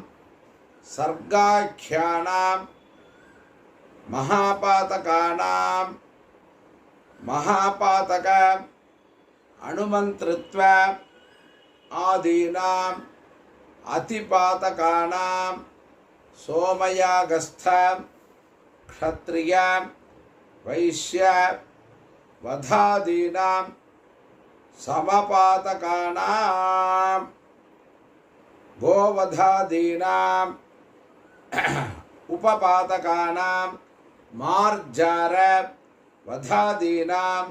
Speaker 1: சர்காக்கியானாம் மகாபாதகானாம் மகாபாதக அனுமந்திருத்வ ஆதீனாம் அதிபாதகானாம் சோமயாகஸ்த க்ஷத்ரிய வைஷ்ய வதாதீனாம் சமபாதகானாம் கோவதாதீனாம் உபபாதகானாம் மார்ஜார வதாதீனாம்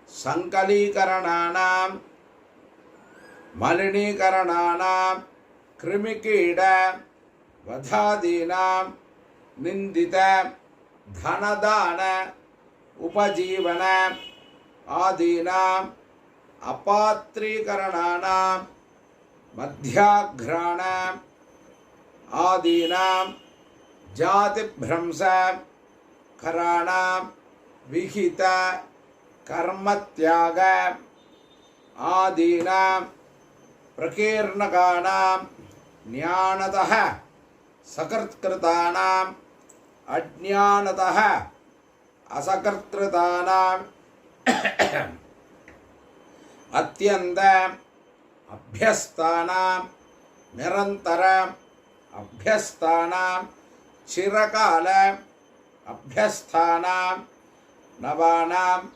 Speaker 1: சங்கலீகரணானாம் மலினீகரணானாம் கிருமிகீட வதாதீனாம் நிந்தித தனதான உபஜீவன ஆதீனாம் அபாத்ரீகரணானாம் மத்யாக்ராண ஆதீனாம் ஜாதிப்ரம்ச கராணாம் விஹித கர்மத்யாக ஆதீனாம் பிரகீர்ணகானாம் ஞானதः சகர்த்கிருதானாம் அஜ்ஞானதः அசகர்த்கிருதானாம் அத்யந்த அபியஸ்தானாம் நிரந்தர அபியஸ்தானாம் சிரகால அபியஸ்தானாம் நவானாம்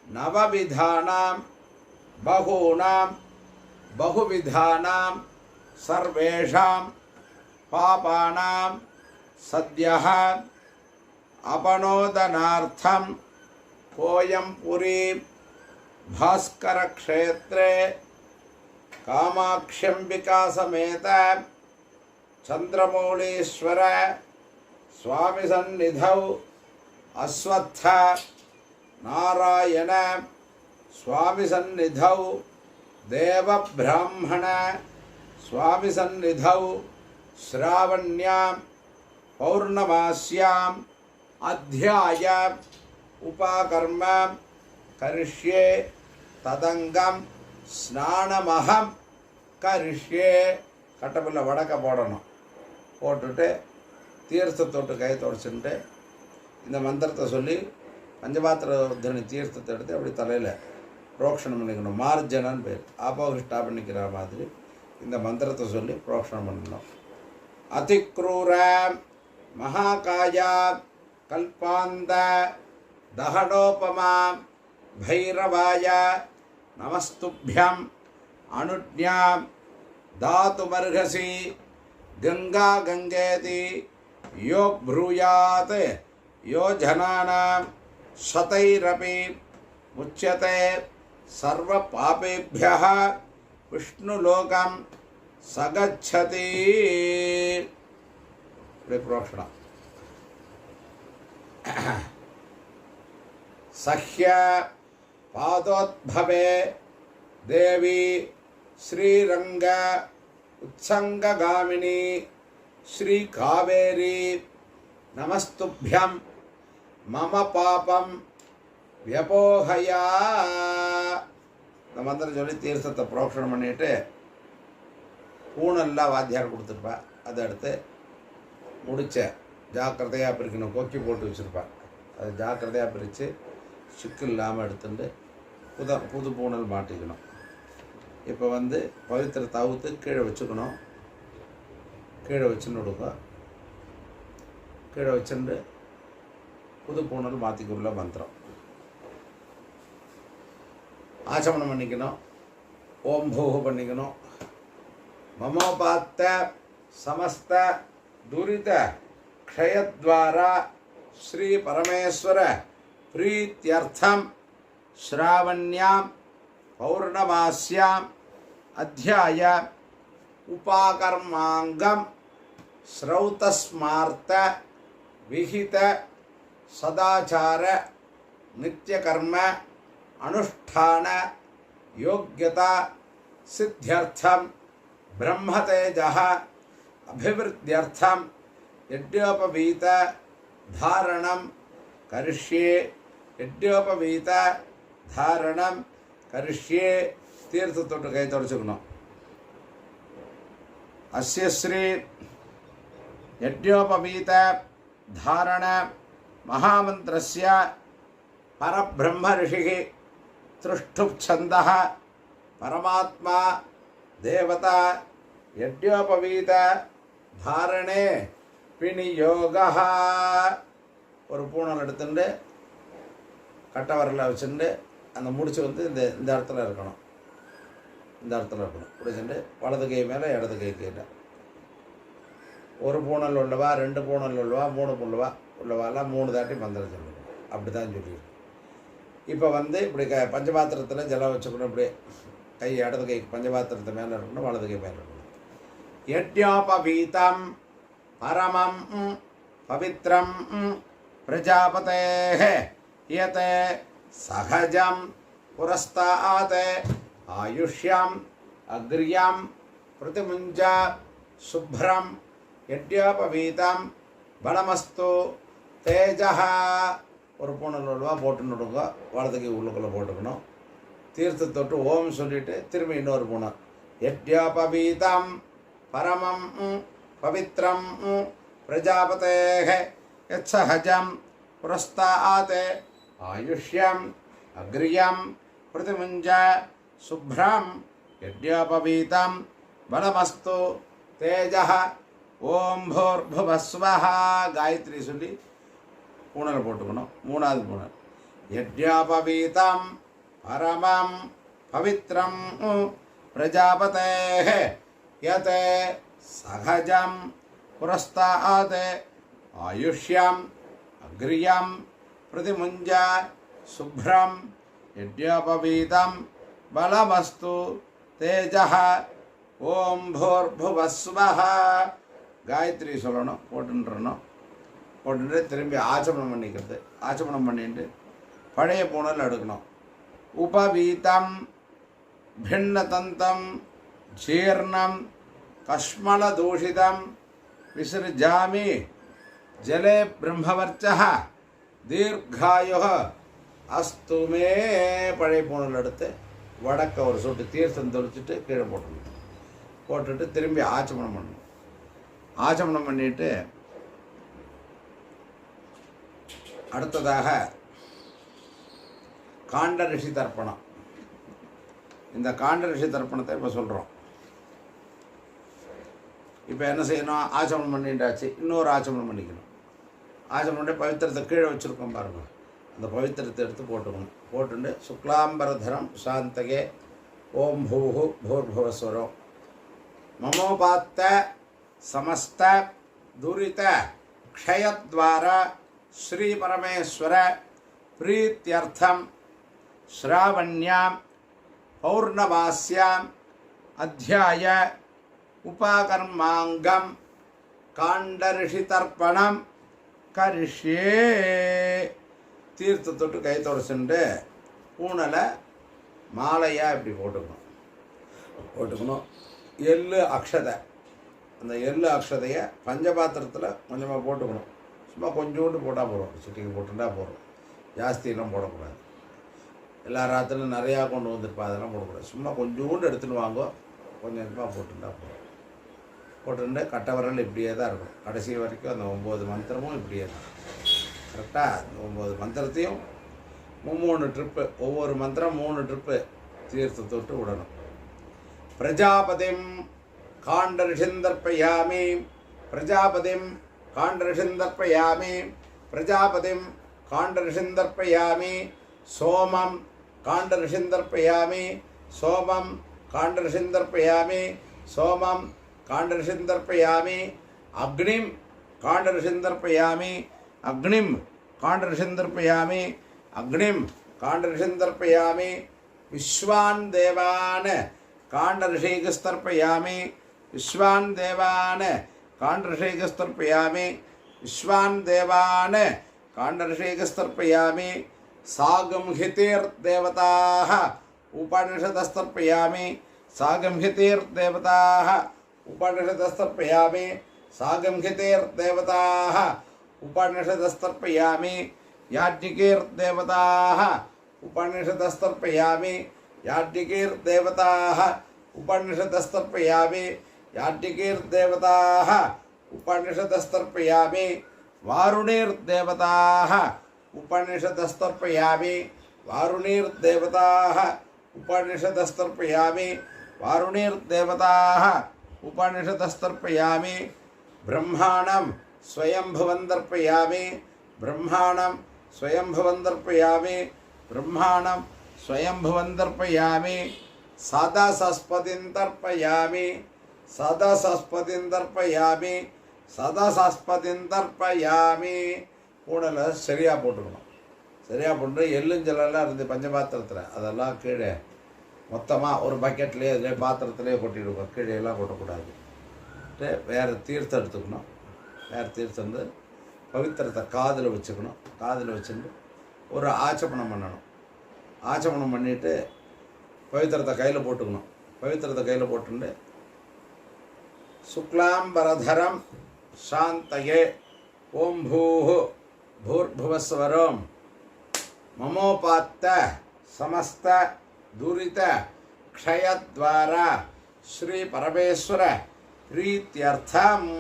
Speaker 1: நவவிதானாம் பகூனாம் பகுவிதானாம் சர்வேஷாம் பாபானாம் சத்யஹ அபனோதனார்த்தம் கோயம்புரி பாஸ்கர க்ஷேத்ரே காமாக்ஷ்யம்பிகா சமேத சந்திரமௌலீஸ்வர சுவாமி சந்நிதௌ அஸ்வத்த நாராயண சுவாமி சந்நிதௌ தேவ பிராமண சுவாமி சந்நிதௌ ஸ்ராவண்யாம் பௌர்ணமாஸ்யாம் அத்தியாய உபாகர்ம கரிஷ்யே ததங்கம் ஸ்நானமகம் கரிஷ்யே. கட்டப்பில்ல வடக்க போடணும். போட்டுட்டு தீர்த்த தொட்டு கை தொடச்சுட்டு இந்த மந்திரத்தை சொல்லி பஞ்சபாத்திர தீர்த்தத்தை எடுத்து அப்படி தலையில் புரோக்ஷணம் பண்ணிக்கணும். மார்ஜனன்னு பேர். ஆபோகிஷ்டா பண்ணிக்கிற மாதிரி இந்த மந்திரத்தை சொல்லி புரோக்ஷணம் பண்ணணும். அதிக்ரூர மகாகாயா கல்பாந்த தகடோபமா பைரவாய நமஸ்துभ्यं அனுஜ்ஞாம் தாதுமர்ஹசி கங்கா கங்கேதி யோ ப்ரூயாத் யோ ஜனானாம் சதைரபி முச்யதே சர்வ பாபேभ्यः விஷ்ணுலோகம் சகச்சதி. இப்படி புரோக்ஷணம். சஹ்ய பாதோத்பவே தேவி ஸ்ரீரங்க உத்சங்ககாமினி ஸ்ரீ காவேரி நமஸ்துभ्यं மம பாபம் வியபோஹயா. இந்த மந்திரம் சொல்லி தீர்த்தத்தை புரோக்ஷணம் பண்ணிட்டு பூனெல்லாம் வாத்தியார் கொடுத்துருப்பா. அதை எடுத்து முடிச்ச ஜாக்கிரதையாக பிரிக்கணும். கொக்கி போட்டு வச்சுருப்பா. அதை ஜாக்கிரதையாக பிரித்து சிக்கு இல்லாமல் எடுத்துட்டு புது பூனல் மாட்டிக்கணும். இப்போ பவித்திர தவுத்து கீழே வச்சுக்கணும். கீழே வச்சுன்னு கொடுக்கும். கீழே வச்சுட்டு புது பூனல் மாற்றிக்குள்ள மந்திரம் ஆச்சமனம் பண்ணிக்கணும். ஓம் பூஹு பண்ணிக்கணும். மமோபாத்த சமஸ்த துரித க்ஷயத்வாரா ஸ்ரீ பரமேஸ்வர பிரீத்யர்த்தம் ஸ்ராவண்யாம் பௌர்ணமாஸ்யாம் அத்தியாய உபாகர்மாங்கம் ஸ்ரௌதஸ்மார்த்த விஹித சதாச்சார நித்யகர்ம அனுஷ்டான யோக்யதா சித்தியர்த்தம் பிரம்மதேஜः अभिवृद्ध्यर्थं यज्ञोपवीत धारणं करिष्ये यज्ञोपवीत धारणं करिष्ये तीर्थतोट्टु कई तोडचुकुन्नोम अस्य श्री यज्ञोपवीत धारण महामन्त्रस्य परब्रह्म ऋषिः तृष्टुप्छन्दः परमात्मा देवता यज्ञोपवीत धारणे विनियोगः ஒரு பூணல் எடுத்துட்டு கட்டை வரல வச்சுட்டு அந்த முடிச்சு வந்து இந்த இடத்துல இருக்கணும் இந்த இடத்துல இருக்கணும் பிடிச்சிட்டு வலது கை மேலே இடது கை கீழே ஒரு பூணல் உள்ளவா 2 பூணல் உள்ளவா 3 பூணல் உள்ளவாலாம் 3 தாட்டி மந்திரம் சொல்லணும் அப்படி தான் சொல்லியிருக்கு. இப்போ வந்து இப்படி பஞ்சபாத்திரத்தில் ஜலம் வச்சுக்கணும். இப்படி கை இடது கை பஞ்சபாத்திரத்து மேலே இருக்கணும் வலது கை மேலே இருக்கணும். யஜ்ஞோபவீதம் பரமம் பவித்ரம் பிரஜாபதேஹ யதே சகஜம் புரஸ்தாத் ஆயுஷ்யம் அக்ரியம் பிரதிமுஞ்ச சுப்ரம் யஜ்ஞோபவீதம் பலமஸ்து தேஜஹ ஒரு பூணல் உள்ளவா போட்டுன்னு விடுங்க. வலது கை உள்ளுக்குள்ளே போட்டுக்கணும். தீர்த்தத்தொட்டு ஓம் சொல்லிட்டு திரும்பி இன்னொரு பூணல் யஜ்ஞோபவீதம் பரமம் பவித்ரம் பிரஜாபதேஹ யத்சஹஜம் புரஸ்தாத் ஆயுஷ்யம் அக்ரியம் பிரதிமுஞ்ச சுப்ரம் யஜ்ஞோபவீதம் பலமஸ்து தேஜஹ ஓம் பூர்புவஸ்வஹ காயத்ரி சொல்லி பூணலை போட்டுக்கணும். 3வது பூணல் யஜ்ஞோபவீதம் பரமம் பவித்ரம் பிரஜாபதேஹ யதே சகஜம் புரஸ்தாத் ஆயுஷ்யம் அக்ரியம் பிரதிமுஞ்ச சுப்ரம் யஜ்ஞோபவீதம் பலமஸ்து தேஜஹ ஓம் பூர்புவஸ்வஹ காயத்ரி சொல்லணும். போட்டுட்டு திரும்பி ஆச்சமனம் பண்ணிக்கிறது. ஆச்சமனம் பண்ணிட்டு பழைய பூணல் எடுக்கணும். உபவீதம் भिन्नतंतं जीर्णं कश्मलदूषितं विसृजामि जले ब्रह्मवर्चः दीर्घायुः அஸ்து மே. பழைய பூணல் எடுத்து வடக்க ஒரு சொட்டு தீர்த்தம் தொளிச்சுட்டு கீழே போட்டுட்டு திரும்பி ஆச்சமனம் பண்ணணும். ஆச்சமனம் பண்ணிட்டு அடுத்ததாக காண்ட ரிஷி தர்ப்பணம். இந்த காண்ட ரிஷி தர்ப்பணத்தை இப்போ சொல்கிறோம். இப்போ என்ன செய்யணும்? ஆச்சமனம் பண்ணிட்டாச்சு, இன்னொரு ஆச்சமனம் பண்ணிக்கணும். ஆச்சமனம் பண்ணி பவித்திரத்தை கீழே வச்சுருக்கோம் பாருங்கள், அந்த பவித்திரத்தை எடுத்து போட்டுக்கணும். போட்டுட்டு சுக்லாம்பரதரம் சாந்தகே ஓம் பூஹு பூர்புவஸ்வரம் மமோபாத்த சமஸ்த துரித க்ஷயத்வார ஸ்ரீ பரமேஸ்வர பிரீத்யர்த்தம் ஸ்ராவண்யாம் பௌர்ணமாஸ்யாம் அத்தியாய உபகர்மாங்கம் காண்டரிஷிதர்ப்பணம் கரிஷ்யே. தீர்த்தத்தொட்டு கைத்தோடு சென்று பூணலை மாலையாக இப்படி போட்டுக்கணும். எள்ளு அக்ஷதை, அந்த எள்ளு அக்ஷதையை பஞ்சபாத்திரத்தில் கொஞ்சமாக போட்டுக்கணும். சும்மா கொஞ்சோண்டு போட்டால் போகிறோம், சிட்டிக்கு போட்டுட்டா போகிறோம், ஜாஸ்தியெல்லாம் போடக்கூடாது. எல்லா ராத்திரிலும் நிறையா கொண்டு வந்துருப்பா, அதெல்லாம் போடக்கூடாது. சும்மா கொஞ்சோண்டு எடுத்துன்னு வாங்கோ, கொஞ்சம் கொஞ்சமாக போட்டுட்டா போகிறோம். போட்டுட்டு கட்டவரல் இப்படியே தான் இருக்கும் கடைசி வரைக்கும். அந்த 9 மந்திரமும் இப்படியே தான் கரெக்டாக. அந்த 9 மந்திரத்தையும் 3 ட்ரிப்பு, ஒவ்வொரு மந்திரம் 3 ட்ரிப்பு தீர்த்தத்தொட்டு விடணும். பிரஜாபதிம் காண்டரிஷிந்தர்ப்பயாமி, பிரஜாபதிம் காண்டரிஷிந்தர்ப்பயாமி, பிரஜாபதிம் காண்டரிஷிந்தர்ப்பயாமி, சோமம் காண்டரிஷிந்தர்ப்பயாமி, சோமம் காண்டரிஷிந்தர்ப்பயாமி, சோமம் காண்டரிஷிந்தர்ப்பயாமி, அக்னிம் காண்டரிஷிந்தர்ப்பயாமி, அக்னிம் காண்டரிஷிந்தர்ப்பயாமி, அக்னிம் காண்டரிஷிந்தர்ப்பயாமி, விஸ்வான் தேவான் காண்டரிஷேகஸ்தர்ப்பயாமி, விஸ்வான் தேவான் காண்டரிஷேகஸ்தர்ப்பயாமி, விஸ்வான் தேவான் காண்டரிஷேகஸ்தர்ப்பயாமி, सागंहितेर्देवताः उपनिषदस्तर्पयामि, सागंहितेर्देवताः उपनिषदस्तर्पयामि सागंहितेर्देवताः उपनिषदस्तर्पयामि याज्ञिकीर्देवताः उपनिषदस्तर्पयामि याज्ञिकीर्देवताः उपनिषदस्तर्पयामि याज्ञिकीर्देवताः उपनिषदस्तर्पयामि वारुणीर्देवताः उपनिषदस्तर्पयामि वारुणीर्देवताः उपनिषदस्तर्पयामि वारुणीर्देवताः उपनिषदस्तर्पयामि ब्रह्माणं स्वयंभुवन्दर्पयामि ब्रह्माणं स्वयंभुवन्दर्पयामि ब्रह्माणं स्वयंभुवन्दर्पयामि सदसस्पतिं தர்ப்பயாமி சதசஸ்பதிந்தர்ப்பயாமி கூடல சரியாக போட்டுக்கணும். சரியாக போட்டு எள்ளுஞ்சலெல்லாம் இருந்து பஞ்சபாத்திரத்தில் அதெல்லாம் கீழே மொத்தமாக ஒரு பக்கெட்லேயே அதிலே பாத்திரத்துலேயே கொட்டிடுவோம். கீழே எல்லாம் கொட்டக்கூடாது. வேறு தீர்த்தம் எடுத்துக்கணும். வேறு தீர்த்தம் வந்து பவித்திரத்தை காதில் வச்சுக்கணும். காதில் வச்சுட்டு ஒரு ஆச்சமனம் பண்ணணும். ஆச்சமனம் பண்ணிவிட்டு பவித்திரத்தை கையில் போட்டுக்கணும். பவித்திரத்தை கையில் போட்டுட்டு சுக்லாம்பரதரம் சாந்தயே ஓம் பூர்புவஸ்வரம் மமோபாத்த சமஸ்த துரித க்ஷயத்வாரா ஸ்ரீ பரமேஸ்வர பிரீத்யர்த்தம்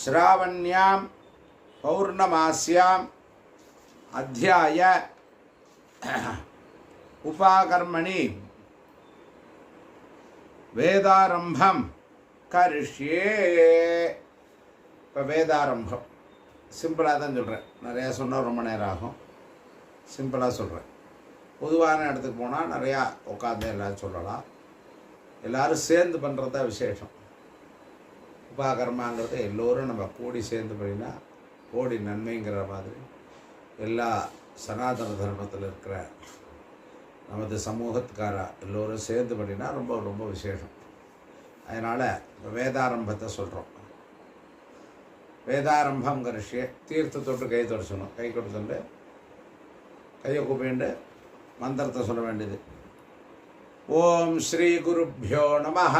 Speaker 1: ஸ்ராவண்யாம் பௌர்ணமாஸ்யாம் அத்தியாய உபாகர்மணி வேதாரம்பம் கரிஷ்யே. இப்போ வேதாரம்பம் சிம்பிளாக தான் சொல்கிறேன். நிறையா சொன்னால் ரொம்ப நேரம் ஆகும். சிம்பிளாக சொல்கிறேன். பொதுவான இடத்துக்கு போனால் நிறையா உட்காந்து எல்லோரும் சொல்லலாம். எல்லோரும் சேர்ந்து பண்ணுறது தான் விசேஷம். உபாகர்மாங்கிறது எல்லோரும் நம்ம கூடி சேர்ந்து பண்ணினா கோடி நன்மைங்கிற மாதிரி எல்லா சனாதன தர்மத்தில் இருக்கிற நமது சமூகத்துக்கார எல்லோரும் சேர்ந்து பண்ணினா ரொம்ப ரொம்ப விசேஷம். அதனால் வேதாரம்பத்தை சொல்கிறோம். வேதாரம்பங்கிற விஷயம் தீர்த்த தொட்டு கை தொடச்சணும். கை கொடுத்துட்டு கையை கூப்பிட்டு மந்திரத்தை சொல்ல வேண்டியது. ஓம் ஸ்ரீ குருப்யோ நமஹ.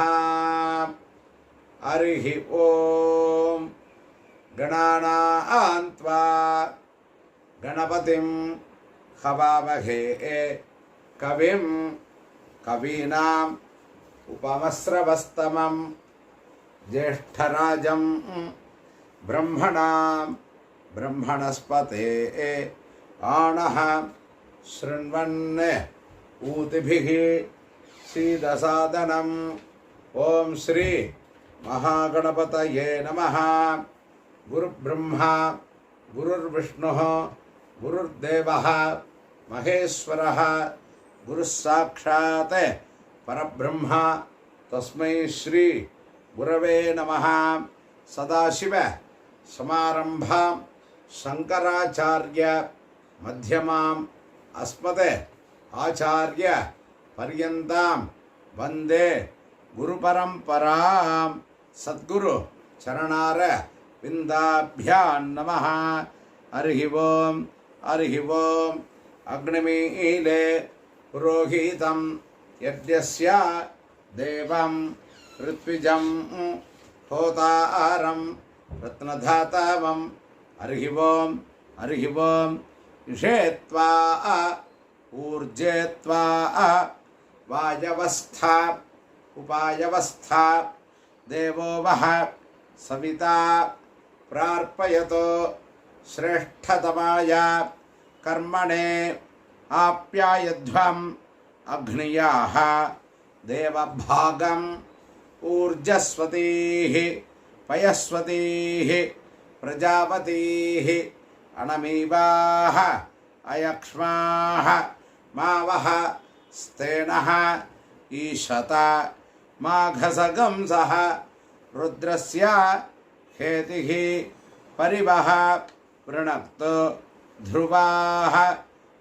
Speaker 1: ஹரிஹி ஓம். கணானாம் த்வா கணபதிம் ஹவாமஹே கவிம் கவீனாம் उपमस्रवस्तमं ज्येष्ठराजं ब्रह्मणां ब्रह्मणस्पते आणः शृण्वन् ऊतिभिः सीदसादनम्. ओम श्री महागणपतये नमः. गुरुब्रह्मा गुरुर्विष्णुः गुरुर्देवः महेश्वरः गुरुस्साक्षात् परब्रह्मा तस्मै श्री गुरवे नमः. सदाशिव समारंभां शंकराचार्य मध्यमाम् अस्मत् आचार्य पर्यन्तां वन्दे गुरुपरंपरां. सद्गुरु चरणार विन्दाभ्यां नमः. हरिः ओम्. हरिः ओम्. अग्निमीले पुरोहितं यज्ञस्य देवं ऋत्विजं होतारं रत्नधातवं. हरिः ओम्. हरिः ओम्. इषेत्वा ऊर्जेत्वा वायवस्था उपायवस्था देवो वः सविता प्रार्पयतो श्रेष्ठतमाय कर्मणे आप्यायध्वम् अग्नियाः देवभागम् ऊर्जस्वतीः पयस्वतीः प्रजापतीः अणमीवाः अयक्ष्माः मावः स्तेनः ईशता माघसगंसः रुद्रस्य हेतिः परिवः वृणक्तो ध्रुवाः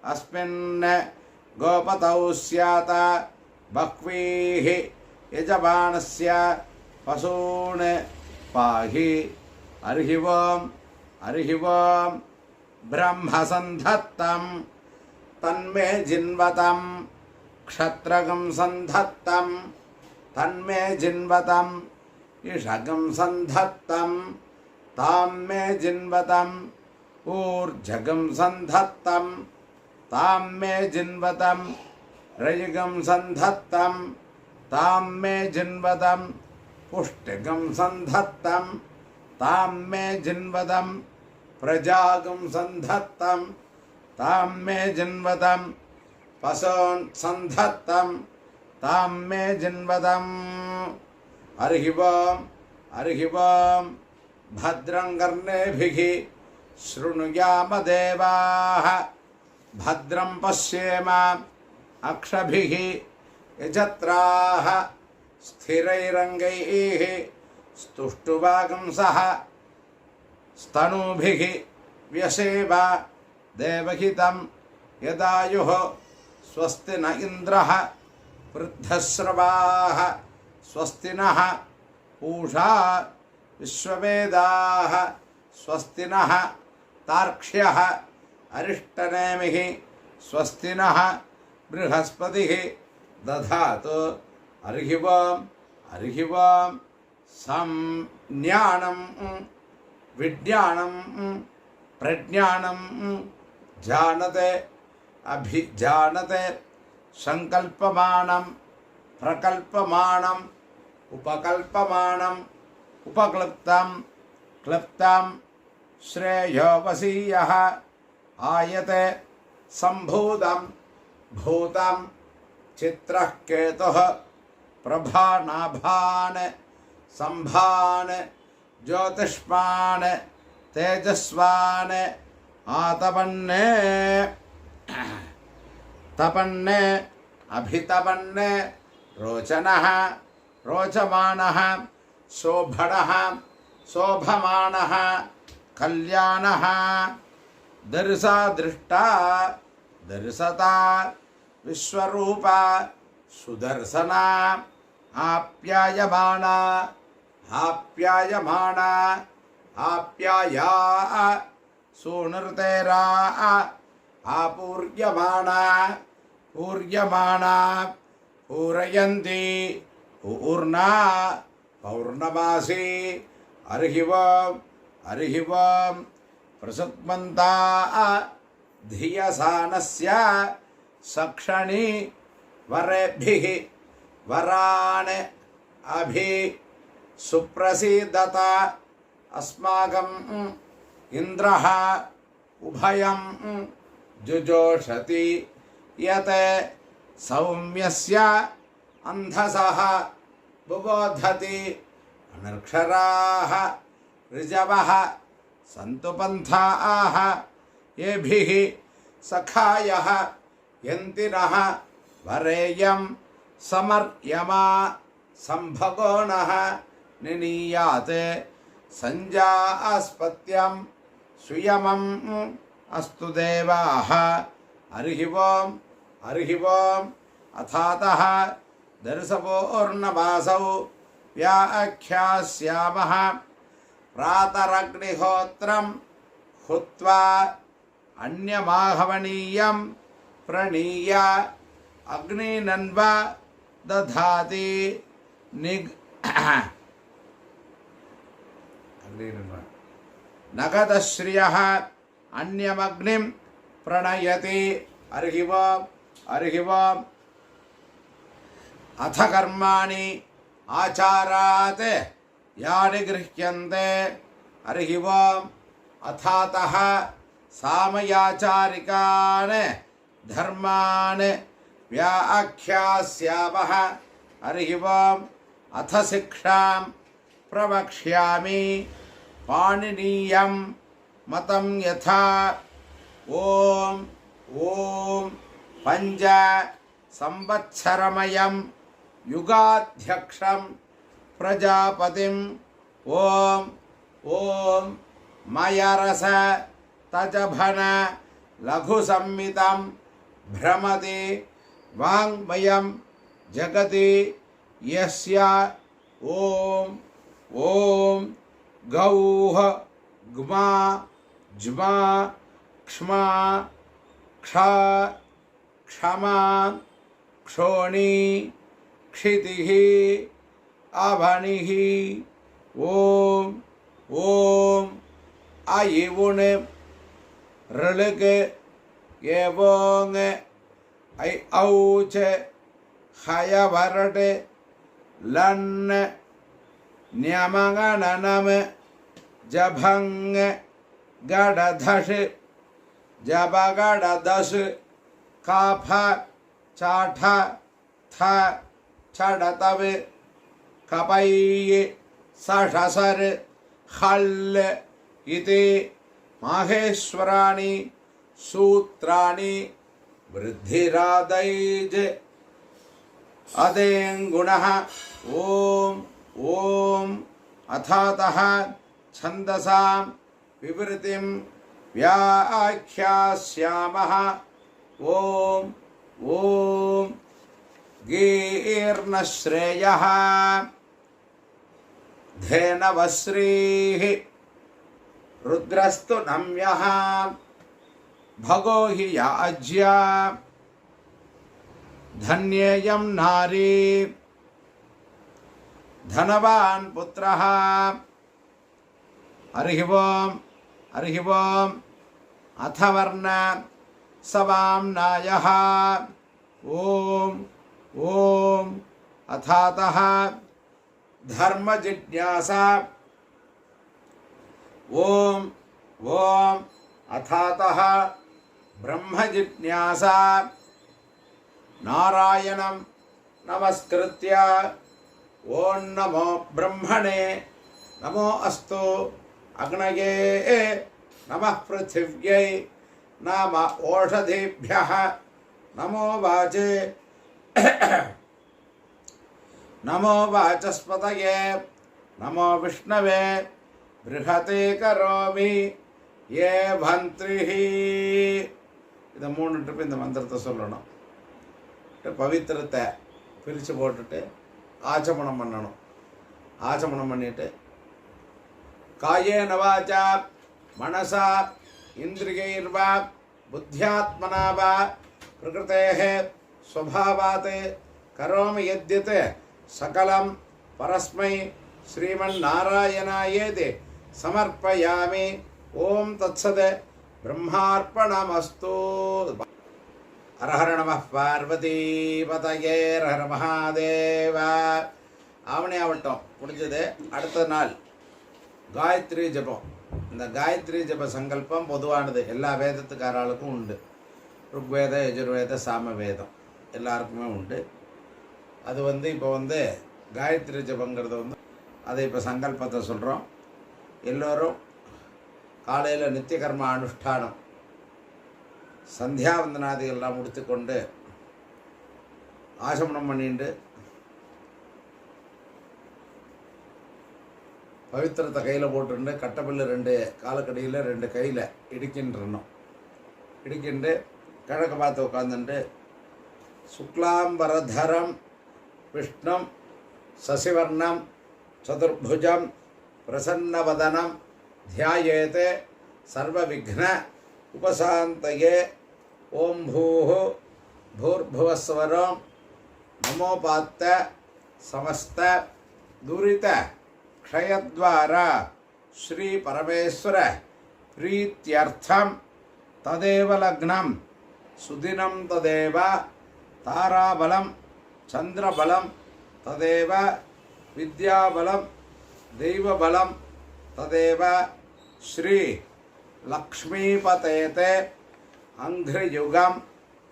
Speaker 1: अस्मिन् गोपतौ स्यात् बह्वीः यजमानस्य पशून् पाहि. हरिः ओम्. हरिः ओम्. ब्रह्मसन्धत्तं तन्मे जिन्वतं क्षत्रगं सन्धत्तं तन्मे जिन्वतं इषगं सन्धत्तं तां मे जिन्वतं ऊर्जगं सन्धत्तं तां मे जिन्वतं रयिगं सन्धत्तं तां मे जिन्वतं पुष्टिगं सन्धत्तं तां मे जिन्वतं प्रजागं सन्धत्तं तां मे जिन्वतं पशून् सन्धत्तं तां मे जिन्वतं हरिः ओं भद्रं कर्णेभिः शृणुयाम देवाः भद्रं पश्येम अक्षभिः यजत्राः स्थिरैरङ्गैः स्तुष्टुवागंसः स्तनूभिः व्यसेव देवहितं यदायुः स्वस्ति न इन्द्रः वृद्धश्रवाः स्वस्ति नः पूषा विश्ववेदाः स्वस्ति नः तार्क्ष्यः अरिष्टनेमिः स्वस्ति नः बृहस्पतिः दधातु हरिः ओं संज्ञानं विज्ञानं प्रज्ञानं जानते अभिजानते संकल्पमानं प्रकल्पमानं उपकल्पमानं उपक्लृप्तं क्लृप्तं श्रेयोवसीयः आयते सम्भूतं भूतं चित्रः केतुः प्रभानाभान् संभान् ज्योतिष्मान् तेजस्वान् आतपन्ने तपन्ने अभितपन्ने रोचनः रोचमानः शोभणः शोभमानः कल्याणः दर्शा दृष्टा दर्शता विश्वरूपा सुदर्शना आप्यायमाना आप्यायमाना आप्याया सूनृतेरा आपूर्यमाना पूर्यमाना पूरयन्ति पूर्णा पौर्णमासी हरिः ओं प्रसुप्मन्ता धियसानस्य सक्षणी वरेभिः वरान् अभि सुप्रसीदत अस्माकम् इन्द्रः उभयं जुजोषति यत् सौम्यस्य अन्धसः बुबोधति अनक्षराः ऋजवः सन्तु पन्थाः येभिः सखायः यन्तिनः वरेयं समर्यमा संभगोणः निनीयाते संजास्पत्यं सुयमम् अस्तु देवाः हरिः ओं अथातः दर्शपूर्णमासौ व्याख्यास्यामः प्रातरग्निहोत्रं हुत्वा अन्यमाहवनीयं प्रणीय अग्निनन्व दधाति नगदश्रियः अन्यमग्निं प्रणयति हरिः ओं अथ कर्माणि आचारात् यानि गृह्यन्ते हरिः ओं अथातः सामयाचारिकान् धर्मान् व्याख्यास्यामः हरिः ओं अथ शिक्षां प्रवक्ष्यामि पाणिनीयं मतं यथा ॐ पञ्च संवत्सरमयं युगाध्यक्षं प्रजापतिं ॐ मयरस तजभन लघुसंहितं भ्रमति वाङ्मयं जगति यस्य ॐ गौः ग्मा ज्मा क्ष्मा क्ष क्षमा क्षोणी क्षितिः अभनिः ஓம் ஓம் ஐவுணு ருளுகு ஏவோங்க ஐ ஔச்ச ஹயவரடு லன்ன ஞமகணனம ஜபங்க கடதஷு ஜபகடதசு காஃப சாட த சடதவு கபையி சஷசர் ஹல் இது மாகேஸ்வராணி சூத்ராணி விருத்திராதைஜ் அதேங்குணः ஓம் ஓம் அதாதः छन्दसां विवृतिं व्याख्यास्यामः ओम ओम गीर्णश्रेयः धेनवश्रीः रुद्रस्तु नम्यः भगो हि याज्या धन्येयं नारी धनवान् पुत्रः हरिः ओम अथवर्ण सवाम्नायः ओम ओम अथातः धर्म जिज्ञासा ओम ओम अथातः ब्रह्म जिज्ञासा नारायणं नमस्कृत्य ओं नमो ब्रह्मणे नमो अस्तु अग्नये नमः पृथिव्यै नम ओषधीभ्यः नमो वाचे नमो वाचस्पतये नमो विष्णवे बृहते करोमि ये भन्त्रिः इद मूणु ट्रिप இந்த மந்திரத்தை சொல்லணும். பவித்திரத்தை பிரித்து போட்டுட்டு ஆச்சமனம் பண்ணணும். ஆச்சமனம் பண்ணிட்டு कायेन वाचा मनसा इंद्रियैर्वा बुद्ध्यात्मना वा प्रकृतेः स्वभावात् करोमि यद्यत् सकलं परस्मै श्रीमन्नारायणायेति समर्पयामि. ओम तत्सत् ब्रह्मार्पणमस्तु. हर हर नमः पार्वती पतये हर महादेव. आवणे आवट्टोम முடிஞ்சது. அடுத்த நாள் காயத்ரி ஜபம். இந்த காயத்ரி ஜப சங்கல்பம் பொதுவானது, எல்லா வேதத்துக்காரர்களுக்கும் உண்டு. ருக்வேத யஜுர்வேத சாமவேதம் எல்லாருக்குமே உண்டு. அது இப்போ காயத்ரி ஜபங்கிறது அதை இப்போ சங்கல்பத்தை சொல்கிறோம். எல்லோரும் காலையில் நித்திய கர்ம அனுஷ்டானம் சந்தியாவந்தனாதிகள்லாம் முடித்துக்கொண்டு ஆசமனம் பண்ணிட்டு பவித்திரத்தை கையில் போட்டுண்டு கட்டப்பல்லு 2 காலக்கடியில் 2 கையில் இடிக்கின்றணும். இடிக்கிண்டு கிழக்கு பார்த்து உட்காந்துட்டு சுக்லாம்பரதரம் விஷ்ணம் சசிவர்ணம் சதுர்புஜம் பிரசன்னவதனம் தியாயேதே சர்வவிக்ன உபசாந்தயே. ஓம் பூஹு பூர்புவஸ்வரம் நமோபாத்த சமஸ்த துரித क्षयद्वारा श्री परमेश्वर प्रीत्यर्थम तदेव लग्नं सुदिनं तदेव ताराबलं चंद्रबलं तदेव विद्याबलं दैवबलं तदेव श्री लक्ष्मीपतेते अंघ्रियुगं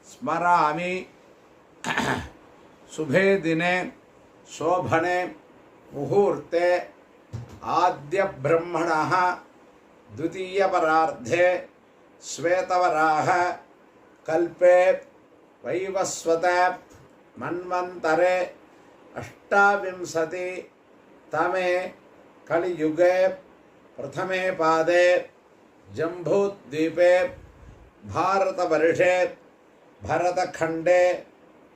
Speaker 1: स्मरामि. शुभे दिने शोभने मुहूर्ते आद्य ब्रह्मणः द्वितीय परार्धे श्वेतवराह कल्पे वैवस्वत मन्वन्तरे 28 तमे कलियुगे प्रथमे पादे जम्बूद्वीपे भारतवर्षे भरतखण्डे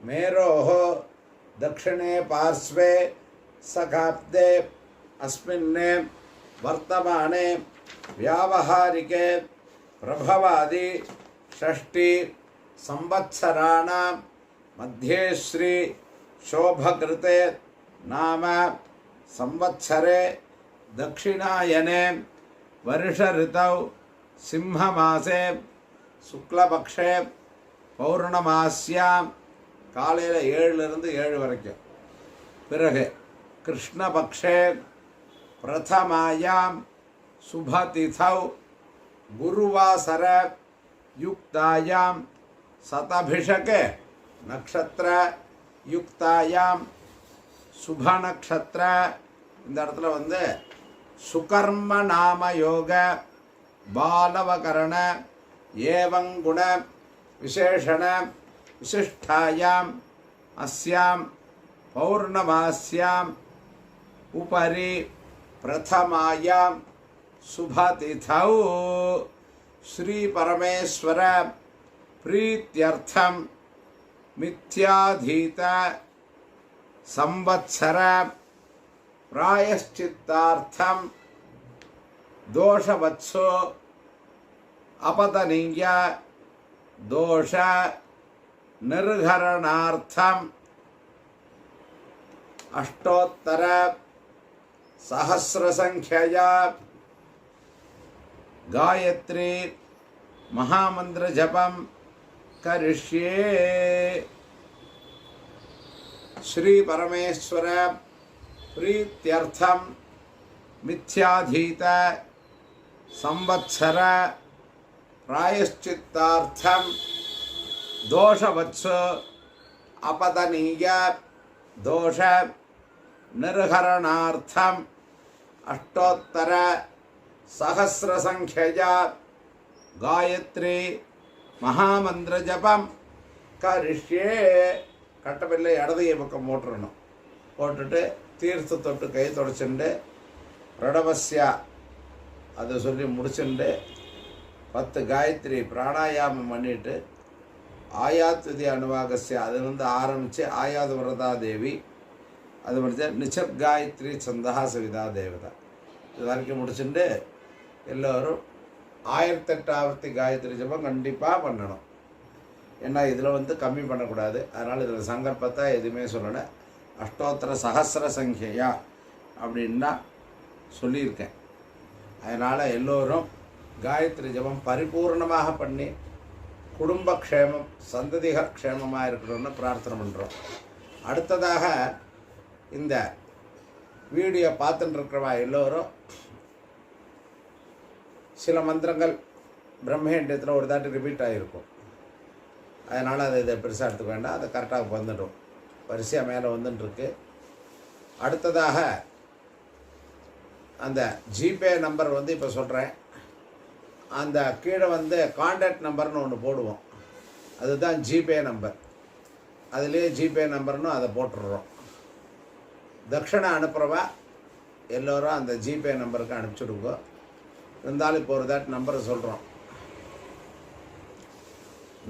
Speaker 1: मेरोः दक्षिणे पार्श्वे सकाब्दे अस्मिन्ने वर्तमाने व्यावहारिके प्रभवादि षष्ठी संवत्सराणां मध्ये श्री शोभकृते नाम संवत्सरे दक्षिणायने वर्ष ऋतौ सिंहमासे शुक्लपक्षे पौर्णमास्यां காலையில் 7லிருந்து 7 வரைக்கும். பிறகு கிருஷ்ணபக்ஷே பிரதமாயாம் சுபதிதௌ குருவாசர யுக்தாயாம் சதபிஷகே நக்ஷத்திர யுக்தாயாம் சுப நக்ஷத்திர. இந்த இடத்துல வந்து சுகர்ம நாம யோக பாலவகரண ஏவங்குண விசேஷண விசிஷ்டாயாம் அஸ்யாம் பௌர்ணமாஸ்யாம் உபரி பிரதமாயாம் சுபதிதௌ ஸ்ரீ பரமேஸ்வர பிரீத்யர்த்தம் மித்யாதீத சம்வத்சர பிராயஷ்சித்தார்த்தம் தோஷவத்சோ அபதனீய தோஷ நிர்ஹரணார்த்தம் அஷ்டோத்தர சஹஸ்ரசங்ख्यया गायत्री महामंत्र जपम करिष्ये. श्री परमेश्वर प्रीत्यर्थम मिथ्याधीत संवत्सर प्रायश्चित्तार्थम दोषवत्सु अपदनीय दोष निर्हरणार्थम अष्टोत्तर सहस्रसंख्यया गायत्री महामंत्र जपम करिष्ये. கட்டப்பில்லை இடதைய பக்கம் போட்டுறணும். போட்டுட்டு தீர்த்து தொட்டு கை தொடச்சுண்டு பிரணவஸ்யா அதை சொல்லி முடிச்சுண்டு 10 காயத்ரி பிராணாயாமம் பண்ணிட்டு ஆயாத் விதி அனுவாகஸ்யா அதுலேருந்து ஆரம்பித்து ஆயாத் வரதா தேவி அது முடிச்ச நிச்சத் காயத்ரி சந்தா சவிதா தேவதா இது வரைக்கும் முடிச்சுட்டு எல்லோரும் 1008 ஆவர்த்தி காயத்ரி ஜபம் கண்டிப்பாக பண்ணணும். ஏன்னா இதில் வந்து கம்மி பண்ணக்கூடாது. அதனால் இதில் சங்கல்பத்தை எதுவுமே சொல்லலை. அஷ்டோத்தர சஹஸ்ர சங்கையா அப்படின்னா சொல்லியிருக்கேன். அதனால் எல்லோரும் காயத்ரி ஜபம் பரிபூர்ணமாக பண்ணி குடும்ப க்ஷேமம் சந்ததிகள் க்ஷேமமாக இருக்கணும்னு பிரார்த்தனை பண்ணுறோம். அடுத்ததாக இந்த வீடியோ பார்த்துட்டு இருக்கிறவா எல்லோரும் சில மந்திரங்கள் பிரம்மேண்டியத்தில் ஒரு தாட்டி ரிப்பீட் ஆகிருக்கும். அதனால் அதை இதை பெருசாக எடுத்துக்க வேண்டாம். அதை கரெக்டாக வந்துடும். வரிசையாக மேலே வந்துட்டுருக்கு. அடுத்ததாக அந்த ஜிபே நம்பர் வந்து இப்போ சொல்கிறேன். அந்த கீழே வந்து கான்டாக்ட் நம்பர்னு ஒன்று போடுவோம். அதுதான் ஜிபே நம்பர். அதுலேயே ஜிபே நம்பர்னு அதை போட்டுடுறோம். தட்சிணை அனுப்புகிறவா எல்லோரும் அந்த ஜிபே நம்பருக்கு அனுப்பிச்சுடுங்க. இருந்தாலும் இப்போ ஒரு தாட் நம்பரை சொல்கிறோம்.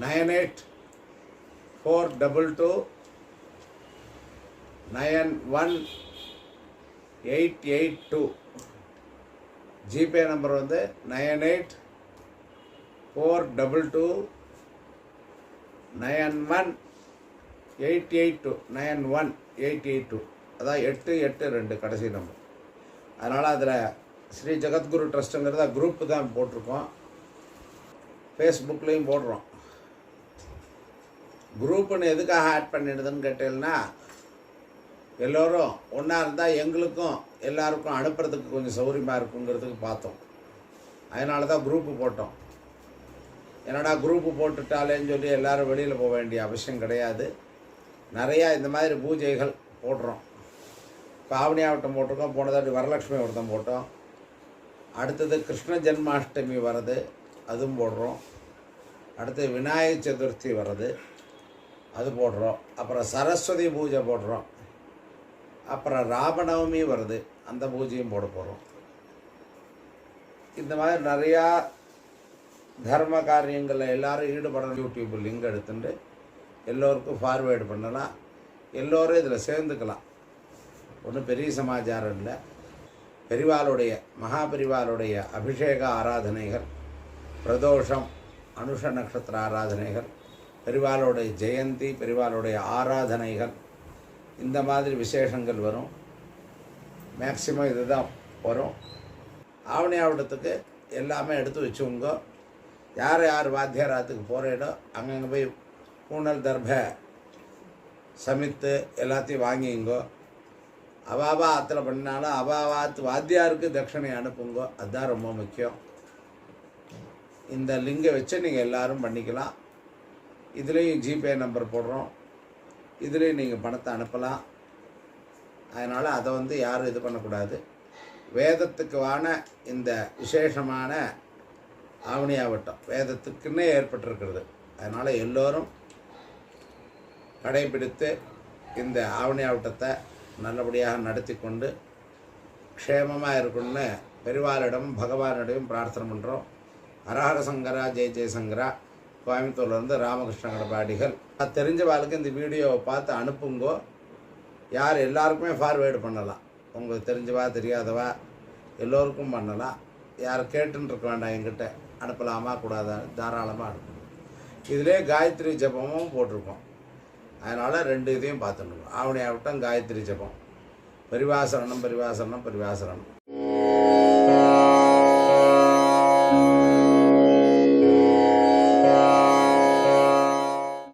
Speaker 1: 9842291882 ஜிபே நம்பர் வந்து 9842291882 அதான் 882 கடைசி நம்பர். அதனால் அதில் ஸ்ரீ ஜெகத்குரு ட்ரஸ்ட்டுங்கிறத குரூப்பு தான் போட்டிருக்கோம். ஃபேஸ்புக்லேயும் போடுறோம். குரூப்புன்னு எதுக்காக ஆட் பண்ணிடுதுன்னு கேட்டீங்கன்னா எல்லோரும் ஒன்றா இருந்தால் எங்களுக்கும் எல்லாருக்கும் அனுப்புறதுக்கு கொஞ்சம் சௌகரியமாக இருக்குங்கிறதுக்கு பார்த்தோம். அதனால தான் குரூப்பு போட்டோம். என்னடா குரூப்பு போட்டுட்டாலேன்னு சொல்லி எல்லோரும் வெளியில் போக வேண்டிய அவசியம் கிடையாது. நிறையா இந்த மாதிரி பூஜைகள் போடுறோம். இப்போ ஆவணியாவட்டம் போட்டிருக்கோம். போனதாட்டி வரலட்சுமி விரதம் போட்டோம். அடுத்தது கிருஷ்ண ஜென்மாஷ்டமி வருது, அதுவும் போடுறோம். அடுத்து விநாயகர் சதுர்த்தி வருது, அது போடுறோம். அப்புறம் சரஸ்வதி பூஜை போடுறோம். அப்புறம் ராமநவமி வருது, அந்த பூஜையும் போட போகிறோம். இந்த மாதிரி நிறையா தர்ம காரியங்களில் எல்லோரும் ஈடுபடணும். யூடியூப் லிங்க் எடுத்துட்டு எல்லோருக்கும் ஃபார்வேர்டு பண்ணலாம். எல்லோரும் இதில் சேர்ந்துக்கலாம். ஒன்றும் பெரிய சமாச்சாரம் இல்லை. பெரிவாளுடைய மகாபெரிவாளுடைய அபிஷேக ஆராதனைகள், பிரதோஷம், அனுஷ நட்சத்திர ஆராதனைகள், பெரிவாளுடைய ஜெயந்தி, பெரிவாளுடைய ஆராதனைகள், இந்த மாதிரி விசேஷங்கள் வரும். மேக்சிமம் இதுதான் வரும். ஆவணி ஆவட்டத்துக்கு எல்லாமே எடுத்து வச்சுங்க. யார் யார் வாத்தியாராத்துக்கு போகிறேடோ அங்கங்கே போய் பூனல் தர்ப சமைத்து எல்லாத்தையும் வாங்கிங்கோ. அவாவா ஆற்றுல பண்ணினாலும் அவாவாத்து வாத்தியாருக்கு தட்சணை அனுப்புங்கோ. அதுதான் ரொம்ப முக்கியம். இந்த லிங்கை வச்சு நீங்கள் எல்லோரும் பண்ணிக்கலாம். இதுலேயும் ஜிபே நம்பர் போடுறோம். இதுலேயும் நீங்கள் பணத்தை அனுப்பலாம். அதனால் அதை யாரும் இது பண்ணக்கூடாது. வேதத்துக்குவான இந்த விசேஷமான ஆவணி ஆவட்டம் வேதத்துக்குன்னே ஏற்பட்டிருக்கிறது. அதனால் எல்லோரும் கடைபிடித்து இந்த ஆவணி ஆவட்டத்தை நல்லபடியாக நடத்தி கொண்டு க்ஷேமமாக இருக்கணும்னு பெரிவாரிடம் பகவானிடம் பிரார்த்தனை பண்ணுறோம். ஹரஹர சங்கரா ஜெய ஜெயசங்கரா. கோயம்புத்தூர்லேருந்து ராமகிருஷ்ண கடப்பாடிகள். தெரிஞ்ச வாழ்க்கை இந்த வீடியோவை பார்த்து அனுப்புங்கோ. யார் எல்லாருக்குமே ஃபார்வேர்டு பண்ணலாம். உங்களுக்கு தெரிஞ்சவா தெரியாதவா எல்லோருக்கும் பண்ணலாம். யார் கேட்டுன்னு இருக்க வேண்டாம், என்கிட்ட அனுப்பலாமா கூடாதான்னு தாராளமாக அனுப்பணும். இதிலே காயத்ரி ஜபமும் போட்டிருக்கோம். அதனால் 2 இதையும் பார்த்துக்கணும். ஆவணி ஆவட்டம் காயத்ரி ஜபம், பரிவாசரணம் பரிவாசரணம் பரிவாசரணம்.